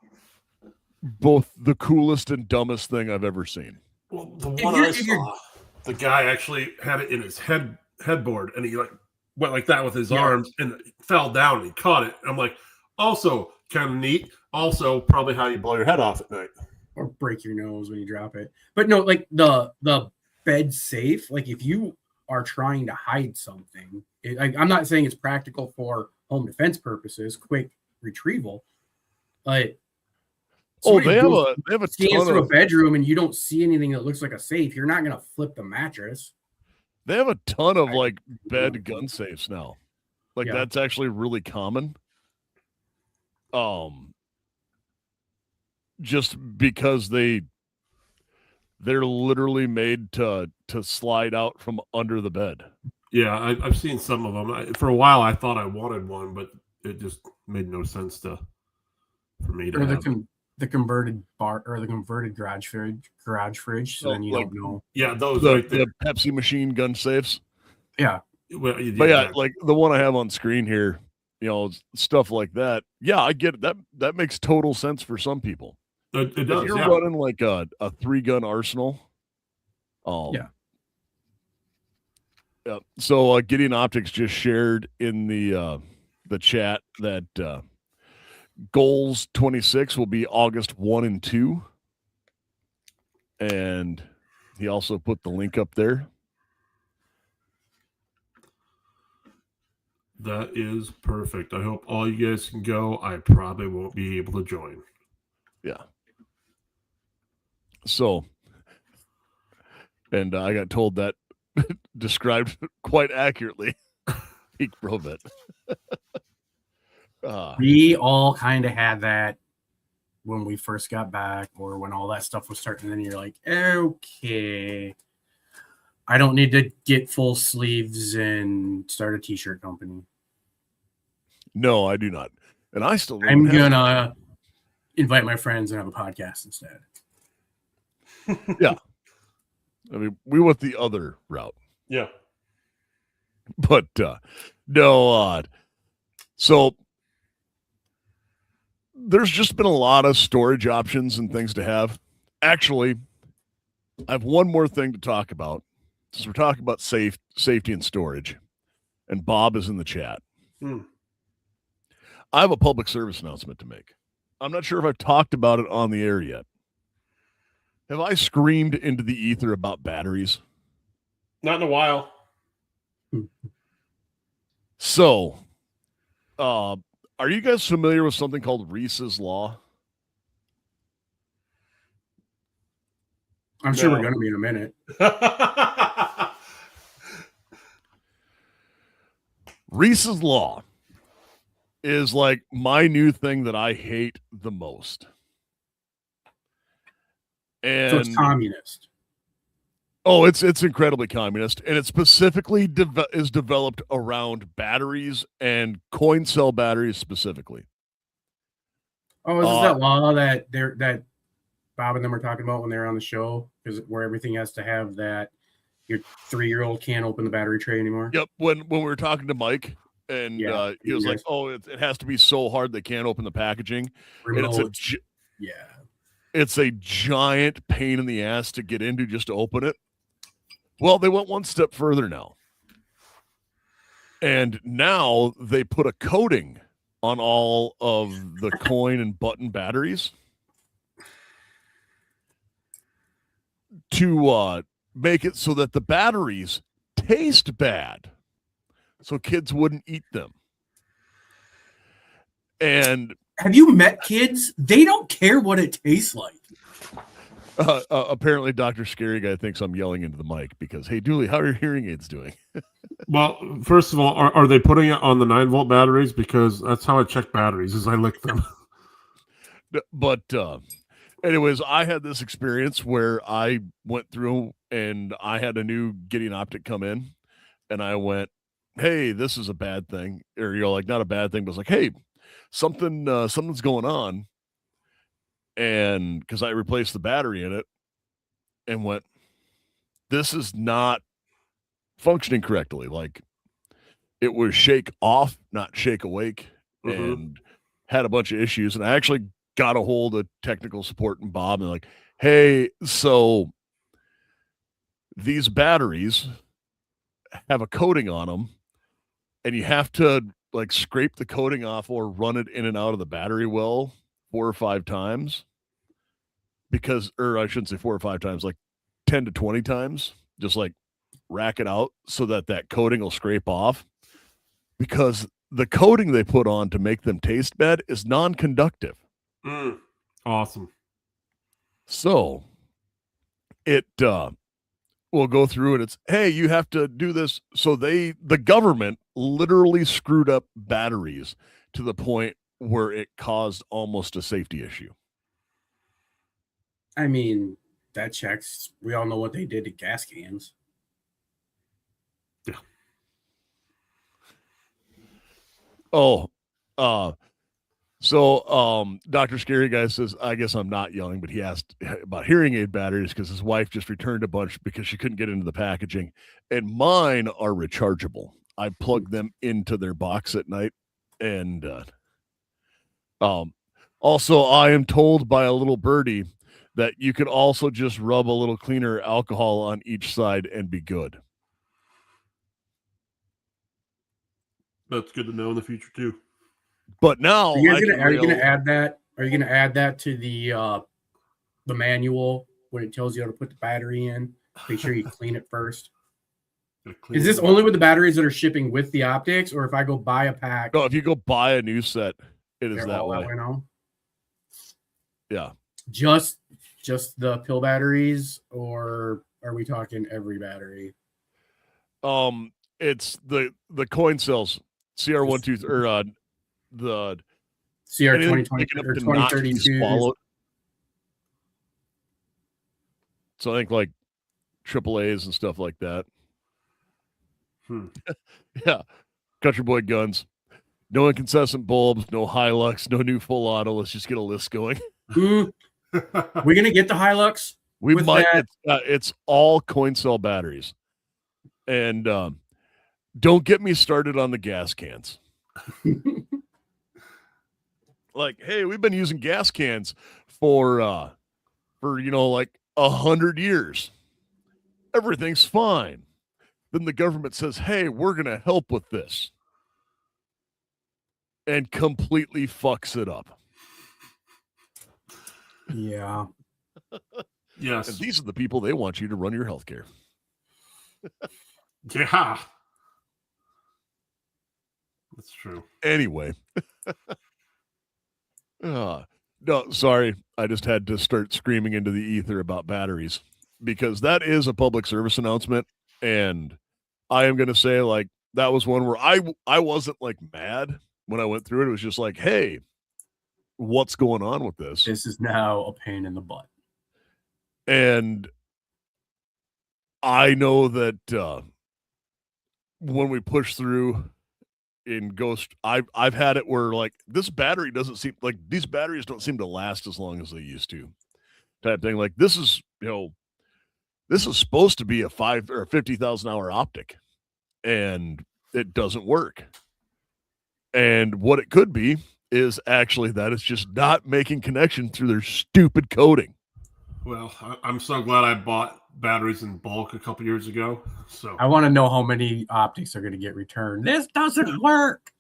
both the coolest and dumbest thing I've ever seen. Well, the one I saw, the guy actually had it in his headboard, and he like went like that with his arms and it fell down and he caught it. I'm like, also kind of neat. Also, probably how you blow your head off at night. Or break your nose when you drop it. But no, like the bed safe, like if you are trying to hide something, I'm not saying it's practical for home defense purposes, quick retrieval, but they have a scans through a bedroom and you don't see anything that looks like a safe, you're not going to flip the mattress. They have a ton of like bed gun safes now. Like that's actually really common. Just because they They're literally made to slide out from under the bed. Yeah, I've seen some of them. For a while, I thought I wanted one, but it just made no sense for me to Or have. the converted bar or the converted garage fridge. So then you like, don't know. Yeah, those right there. The Pepsi machine gun safes. Yeah. Well, But yeah, like the one I have on screen here, stuff like that. Yeah, I get it. That makes total sense for some people. it If does. you're Yeah. running like a 3-gun arsenal, Yeah. Yeah. So Gideon Optics just shared in the chat that goals 26 will be August 1 and 2, and he also put the link up there. That is perfect. I hope all you guys can go. I probably won't be able to join. Yeah. So, and I got told that described quite accurately. Peak Probit. We all kind of had that when we first got back or when all that stuff was starting. And then you're like, okay, I don't need to get full sleeves and start a t-shirt company. No, I do not. And I still I'm going to invite my friends and have a podcast instead. Yeah. I mean, we went the other route. Yeah. But no, so there's just been a lot of storage options and things to have. Actually, I have one more thing to talk about. Since we're talking about safety and storage, and Bob is in the chat. I have a public service announcement to make. I'm not sure if I've talked about it on the air yet. Have I screamed into the ether about batteries? Not in a while. So, are you guys familiar with something called Reese's Law? I'm sure we're going to be in a minute. Reese's Law is like my new thing that I hate the most. And so it's communist. Oh, it's incredibly communist, and it specifically is developed around batteries and coin cell batteries specifically. Oh, is this that law that Bob and them were talking about when they were on the show? Is it where everything has to have that your 3-year-old can't open the battery tray anymore? Yep. When we were talking to Mike, and he was like, "Oh, it has to be so hard they can't open the packaging." Remotes. It's a giant pain in the ass to get into just to open it. Well, they went one step further now. And now they put a coating on all of the coin and button batteries to make it so that the batteries taste bad, so kids wouldn't eat them. And have you met kids? They don't care what it tastes like. Apparently, Dr. Scary Guy thinks I'm yelling into the mic because, hey, Dooley, how are your hearing aids doing? Well, first of all, are they putting it on the 9-volt batteries? Because that's how I check batteries, is I lick them. But anyways, I had this experience where I went through and I had a new Gideon Optic come in, and I went, hey, this is a bad thing. Or, like, not a bad thing, but it's like, hey, something's going on. And because I replaced the battery in it and went, this is not functioning correctly. Like, it was shake off, not shake awake, and had a bunch of issues. And I actually got a hold of technical support and Bob, and like, hey, so these batteries have a coating on them, and you have to like scrape the coating off or run it in and out of the battery well 4 or 5 times, because, or I shouldn't say 4 or 5 times, like 10 to 20 times, just like rack it out so that coating will scrape off, because the coating they put on to make them taste bad is non-conductive. Awesome. So it will go through and it's, hey, you have to do this. So the government literally screwed up batteries to the point where it caused almost a safety issue. I mean, that checks. We all know what they did to gas cans. Yeah. Oh, so Dr. Scary Guy says, I guess I'm not young, but he asked about hearing aid batteries because his wife just returned a bunch because she couldn't get into the packaging. And mine are rechargeable. I plug them into their box at night. And also, I am told by a little birdie that you can also just rub a little cleaner alcohol on each side and be good. That's good to know in the future too. But now, Are you gonna add that? Are you gonna add that to the manual when it tells you how to put the battery in? Make sure you clean it first. Is this only with the batteries that are shipping with the optics, or if I go buy a pack? No, if you go buy a new set, it is that way. Now? Yeah. Just the pill batteries, or are we talking every battery? It's the coin cells, CR12 or the CR 2020 or 2032. So I think like AAAs and stuff like that. Yeah. Country Boy Guns. No incandescent bulbs, no Hilux, no new full auto. Let's just get a list going. We're gonna get the Hilux. We might. It's all coin cell batteries, and don't get me started on the gas cans. Like, hey, we've been using gas cans for like 100 years. Everything's fine. Then the government says, hey, we're going to help with this. And completely fucks it up. Yeah. Yes. And these are the people they want you to run your healthcare. Yeah. That's true. Anyway. No, sorry. I just had to start screaming into the ether about batteries because that is a public service announcement. And I am going to say, like, that was one where I wasn't like mad when I went through it. It was just like, hey, what's going on with this? This is now a pain in the butt. And I know that when we push through in Ghost, I've had it where like this battery doesn't seem like these batteries don't seem to last as long as they used to. Type thing. Like this is supposed to be a 5 or 50,000 hour optic, and it doesn't work. And what it could be is actually that it's just not making connection through their stupid coding. Well, I'm so glad I bought batteries in bulk a couple years ago. So I want to know how many optics are going to get returned. This doesn't work.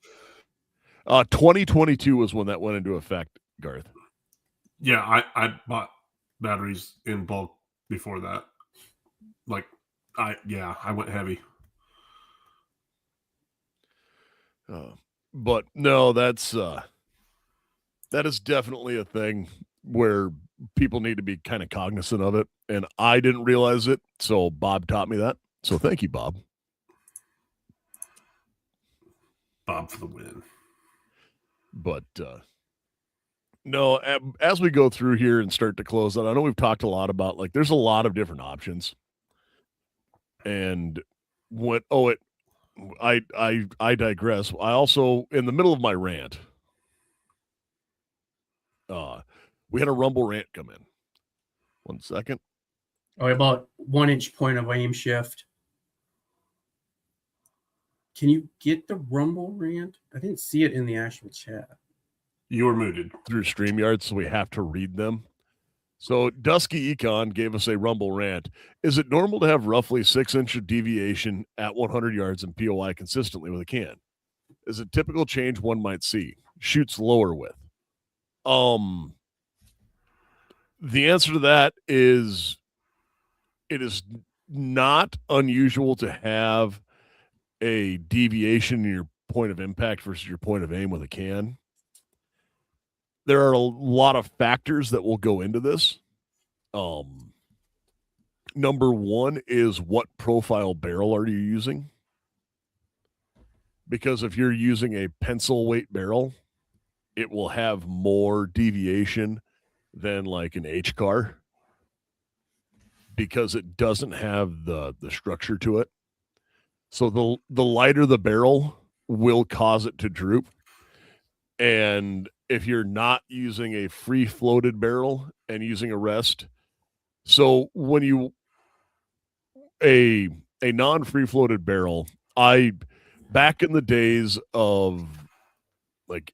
2022 was when that went into effect, Garth. Yeah, I bought batteries in bulk before that. Like, I went heavy. But no, that is definitely a thing where people need to be kind of cognizant of it. And I didn't realize it. So Bob taught me that. So thank you, Bob. Bob for the win. But no, as we go through here and start to close out, I know we've talked a lot about like there's a lot of different options. And I digress. I also, in the middle of my rant, we had a rumble rant come in. 1 second. Oh, about 1 inch point of aim shift. Can you get the rumble rant? I didn't see it in the actual chat. You were muted. Through StreamYard, so we have to read them. So Dusky Econ gave us a rumble rant. Is it normal to have roughly 6 inch of deviation at 100 yards in POI consistently with a can? Is a typical change one might see. Shoots lower with. The answer to that is it is not unusual to have a deviation in your point of impact versus your point of aim with a can. There are a lot of factors that will go into this. Number one is what profile barrel are you using? Because if you're using a pencil weight barrel, it will have more deviation than like an H car. because it doesn't have the structure to it. So the lighter the barrel will cause it to droop. And if you're not using a free floated barrel and using a rest, so when you a non-free floated barrel, back in the days of like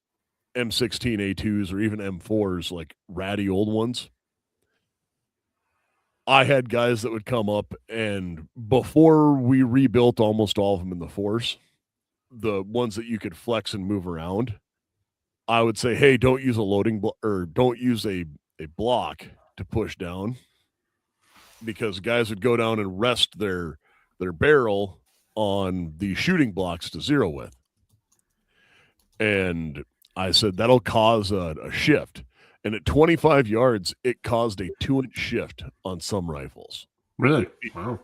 M16 A2s or even M4s, like ratty old ones, I had guys that would come up, and before we rebuilt almost all of them in the force, the ones that you could flex and move around, I would say, hey, don't use a loading or don't use a block to push down, because guys would go down and rest their barrel on the shooting blocks to zero with. And I said, that'll cause a shift. And at 25 yards, it caused a 2-inch shift on some rifles. Really? Wow.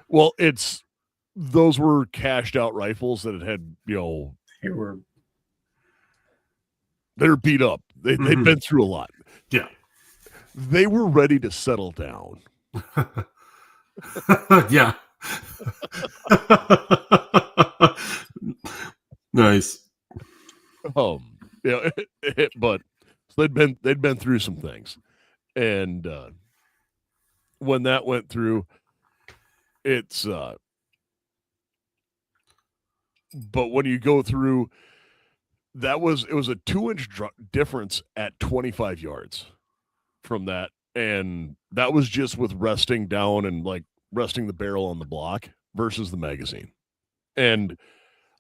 Well, those were cashed out rifles that had, They were they're beat up. They'd been through a lot. Yeah. They were ready to settle down. Yeah. Nice. Yeah, but so they'd been through some things, and when that went through, it's but when you go through, it was a 2-inch difference at 25 yards from that, and that was just with resting down and like resting the barrel on the block versus the magazine. And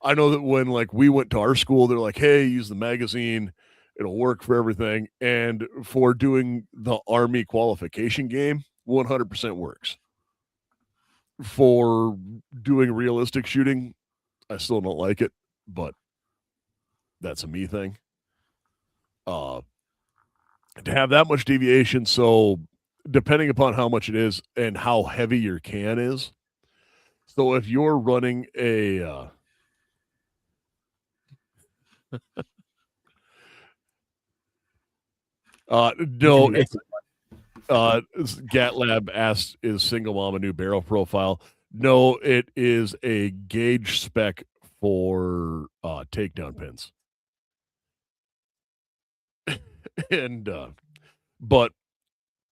I know that when like we went to our school, they're like, hey, use the magazine, it'll work for everything. And for doing the Army qualification game, 100% works. For doing realistic shooting, I still don't like it, but that's a me thing. To have that much deviation, so depending upon how much it is and how heavy your can is. So if you're running a no, GatLab asked, is Single Mom a new barrel profile? No, it is a gauge spec for takedown pins. And but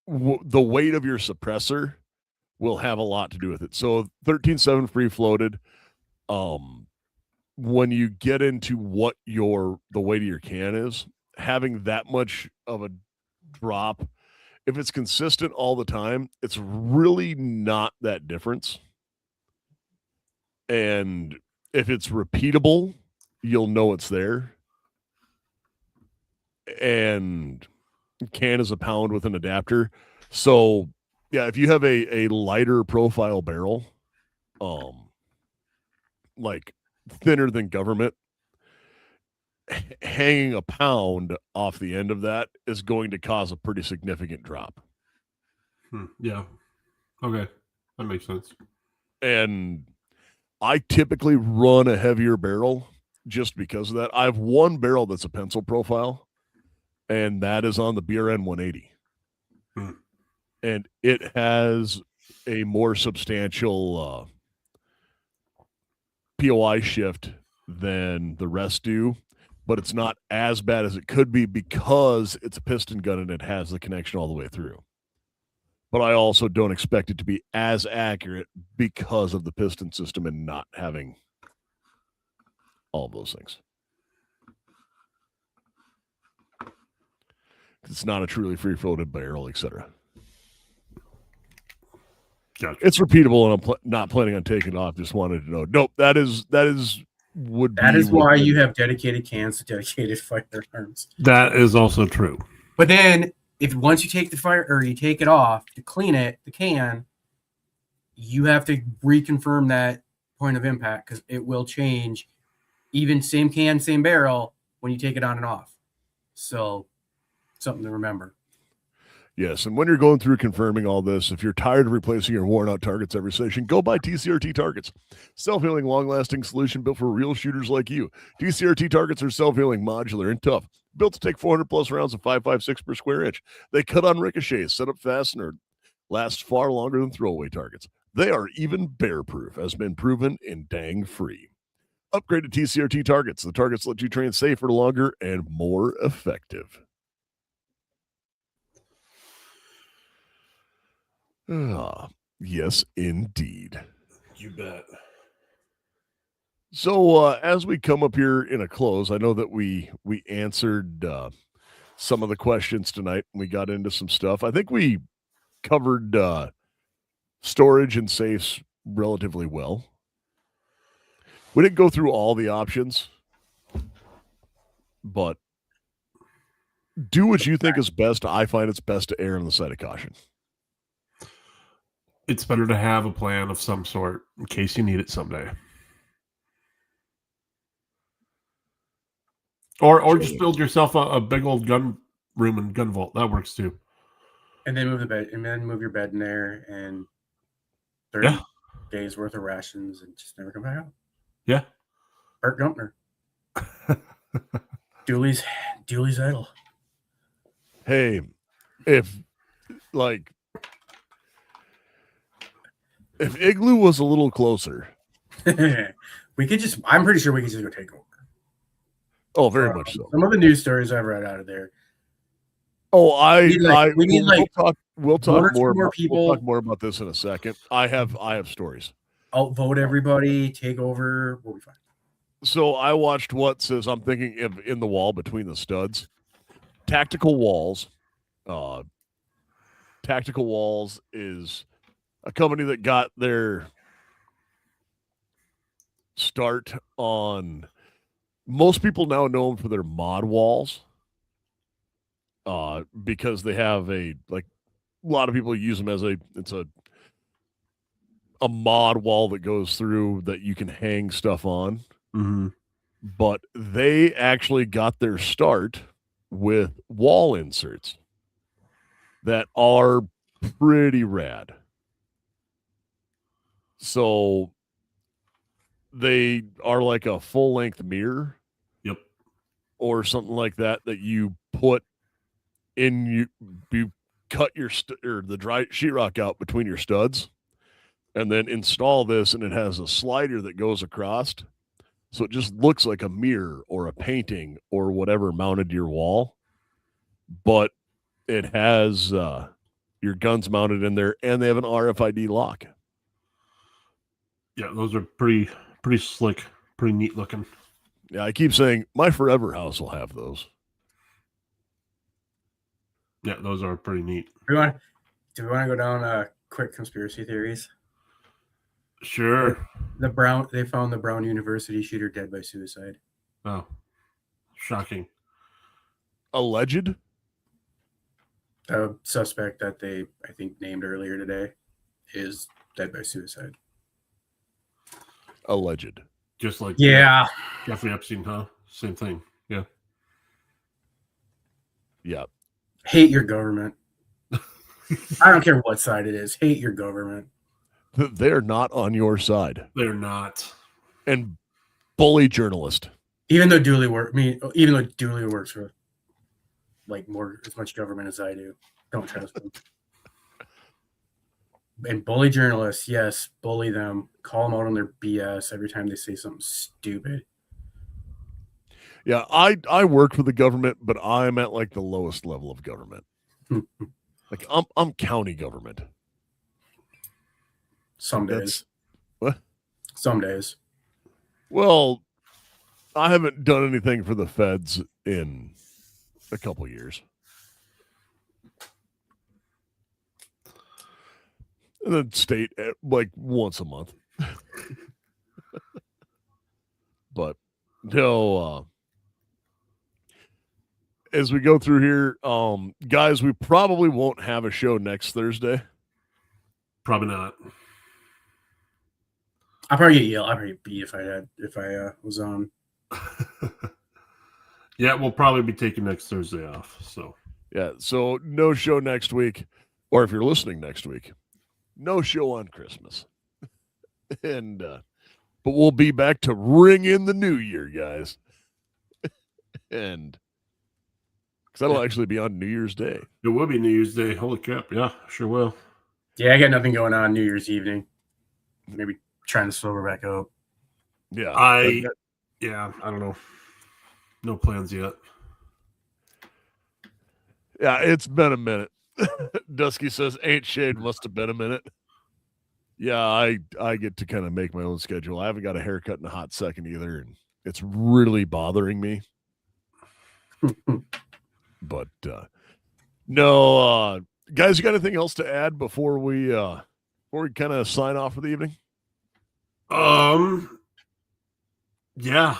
the weight of your suppressor will have a lot to do with it. So 13.7 free floated. When you get into what the weight of your can is, having that much of a drop, if it's consistent all the time, it's really not that difference. And if it's repeatable, you'll know it's there. And can is a pound with an adapter. So yeah, if you have a lighter profile barrel, like thinner than government, hanging a pound off the end of that is going to cause a pretty significant drop. Yeah. Okay. That makes sense. And I typically run a heavier barrel just because of that. I have one barrel that's a pencil profile, and that is on the BRN 180. And it has a more substantial POI shift than the rest do, but it's not as bad as it could be because it's a piston gun and it has the connection all the way through. But I also don't expect it to be as accurate because of the piston system and not having all of those things. It's not a truly free-floated barrel, etc. Gotcha. It's repeatable, and I'm not planning on taking it off. Just wanted to know. Nope, that is why you have dedicated cans to dedicated firearms. That is also true. But then, if once you take you take it off to clean it, the can, you have to reconfirm that point of impact because it will change. Even same can, same barrel when you take it on and off. So, something to remember. Yes, and when you're going through confirming all this, if you're tired of replacing your worn-out targets every session, go buy TCRT targets. Self-healing, long-lasting solution built for real shooters like you. TCRT targets are self-healing, modular, and tough. Built to take 400-plus rounds of 5.56 per square inch. They cut on ricochets, set up fast, and are last far longer than throwaway targets. They are even bear-proof, has been proven in dang free. Upgrade to TCRT targets. The targets let you train safer, longer, and more effective. Ah, yes, indeed. You bet. So as we come up here in a close, I know that we answered some of the questions tonight. We got into some stuff. I think we covered storage and safes relatively well. We didn't go through all the options, but do what you think is best. I find it's best to err on the side of caution. It's better to have a plan of some sort in case you need it someday. Or just build yourself a big old gun room and gun vault. That works too. And then move your bed in there, and 30 days worth of rations, and just never come back out. Yeah. Bert Gumpner. Dooley's idol. Hey, if Igloo was a little closer, we could just. I'm pretty sure we could just go take over. Oh, very much so. Some of the news stories I've read out of there. Oh, we'll talk more about this in a second. I have stories. Outvote everybody, take over. We'll be fine. So I watched what says I'm thinking of in the wall between the studs. Tactical Walls. Tactical Walls is a company that got their start on. Most people now know them for their mod walls, because they have a lot of people use them as a mod wall that goes through that you can hang stuff on. Mm-hmm. But they actually got their start with wall inserts that are pretty rad. So they are like a full-length mirror. Yep. Or something like that you put in, you cut the dry sheetrock out between your studs and then install this, and it has a slider that goes across. So it just looks like a mirror or a painting or whatever mounted to your wall. But it has your guns mounted in there, and they have an RFID lock. Yeah, those are pretty slick, pretty neat looking. Yeah, I keep saying my forever house will have those. Yeah, those are pretty neat. Do we want to go down quick conspiracy theories? Sure. They found the Brown University shooter dead by suicide. Oh, shocking. Alleged? The suspect that they, I think, named earlier today is dead by suicide. Alleged. Just like Jeffrey Epstein, huh? Same thing. Yeah. Yeah. Hate your government. I don't care what side it is. Hate your government. They're not on your side. They're not. And bully journalist. Even though Dooley works for as much government as I do. Don't trust him. And bully journalists, yes, bully them. Call them out on their BS every time they say something stupid. Yeah, I work for the government, but I'm at the lowest level of government. I'm county government. Some days. What? Some days. Well, I haven't done anything for the feds in a couple years. And then state once a month. But no, as we go through here, guys, we probably won't have a show next Thursday. Probably not. I'd probably get yelled. I'd probably beat if I was on. Yeah, we'll probably be taking next Thursday off. So yeah, so no show next week, or if you're listening next week, no show on Christmas. And but we'll be back to ring in the new year, guys. And because that'll actually be on New Year's Day. It will be New Year's Day. Holy crap! Yeah, sure will. Yeah, I got nothing going on New Year's evening. Maybe trying to sober back up. Yeah. I don't know. No plans yet. Yeah, it's been a minute. Dusky says, ain't shade, must have been a minute. Yeah, I get to kind of make my own schedule. I haven't got a haircut in a hot second either, and it's really bothering me. But no, guys, you got anything else to add before we kind of sign off for the evening? Yeah.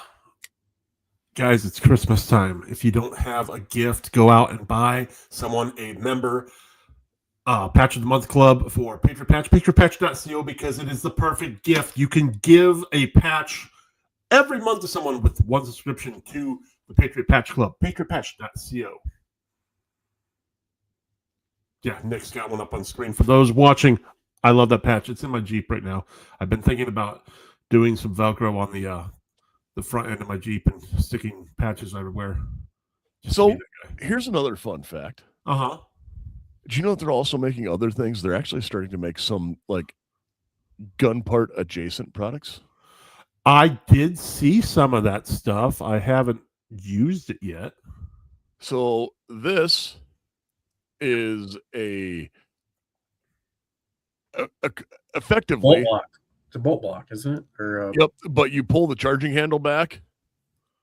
Guys, it's Christmas time. If you don't have a gift, go out and buy someone a member Patch of the Month Club for Patriot Patch, patriotpatch.co, because it is the perfect gift. You can give a patch every month to someone with one subscription to the Patriot Patch Club, patriotpatch.co. Yeah, Nick's got one up on screen. For those watching, I love that patch. It's in my Jeep right now. I've been thinking about doing some Velcro on the front end of my Jeep and sticking patches everywhere. So here's another fun fact. Uh-huh. Do you know that they're also making other things? They're actually starting to make some like gun part adjacent products. I did see some of that stuff. I haven't used it yet. So this is effectively bolt lock. It's a bolt block, isn't it? Or yep, but you pull the charging handle back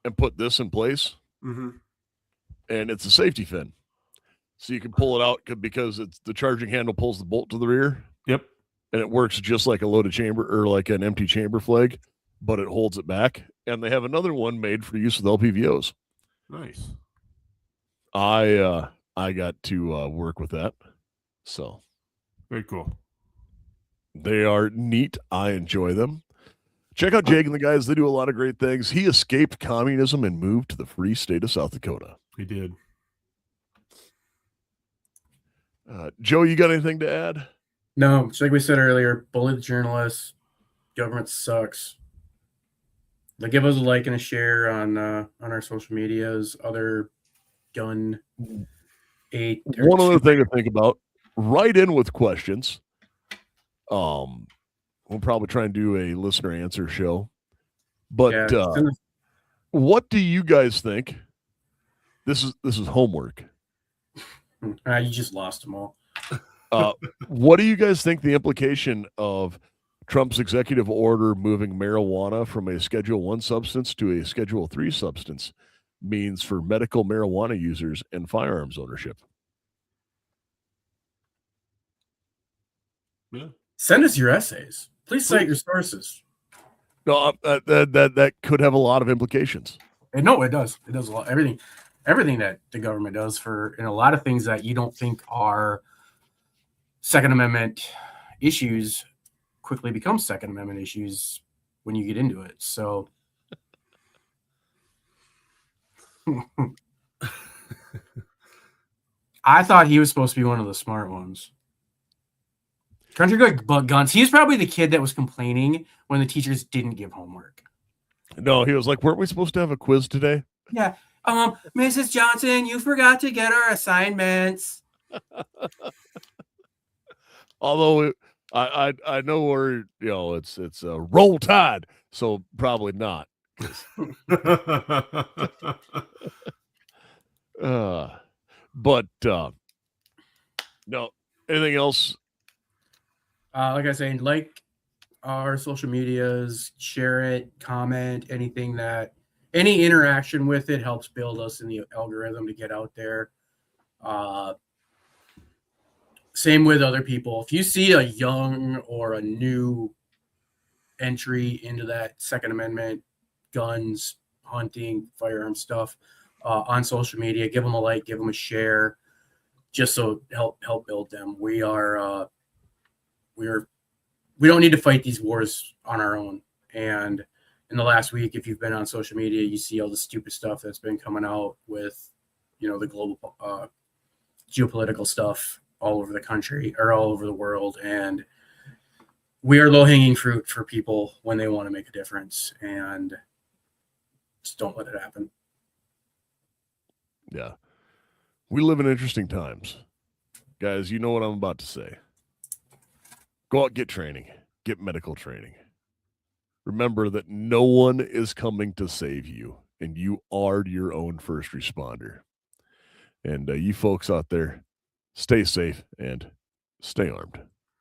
and put this in place, and it's a safety fin. So you can pull it out because it's the charging handle pulls the bolt to the rear. Yep. And it works just like a loaded chamber or like an empty chamber flag, but it holds it back. And they have another one made for use with LPVOs. Nice. I got to work with that. So very cool. They are neat. I enjoy them. Check out Jake and the guys. They do a lot of great things. He escaped communism and moved to the free state of South Dakota. He did. Joe, you got anything to add? No, it's like we said earlier, bully the journalists. Government sucks. They give us a like and a share on our social medias, other gun aid. One other thing to think about, write in with questions. We'll probably try and do a listener answer show. But what do you guys think? This is homework. You just lost them all. What do you guys think the implication of Trump's executive order moving marijuana from a Schedule 1 substance to a Schedule 3 substance means for medical marijuana users and firearms ownership? Yeah. Send us your essays. Please cite your sources. No, that could have a lot of implications. No, it does. It does a lot. Everything that the government does and a lot of things that you don't think are Second Amendment issues quickly become Second Amendment issues when you get into it. So I thought he was supposed to be one of the smart ones. Country Good Bug Guns. He's probably the kid that was complaining when the teachers didn't give homework. No, he was like, weren't we supposed to have a quiz today? Yeah. Mrs. Johnson, you forgot to get our assignments. Although I know where it's a Roll Tide, so probably not. But no, anything else? Like I say, like our social medias, share it, comment, any interaction with it helps build us in the algorithm to get out there. Same with other people. If you see a young or a new entry into that Second Amendment, guns, hunting, firearm stuff on social media, give them a like, give them a share, just so help build them. We don't need to fight these wars on our own. And in the last week, if you've been on social media, you see all the stupid stuff that's been coming out with, the global geopolitical stuff all over the country or all over the world. And we are low-hanging fruit for people when they want to make a difference, and just don't let it happen. Yeah. We live in interesting times. Guys, you know what I'm about to say. Go out, get training, get medical training. Remember that no one is coming to save you, and you are your own first responder. And you folks out there, stay safe and stay armed.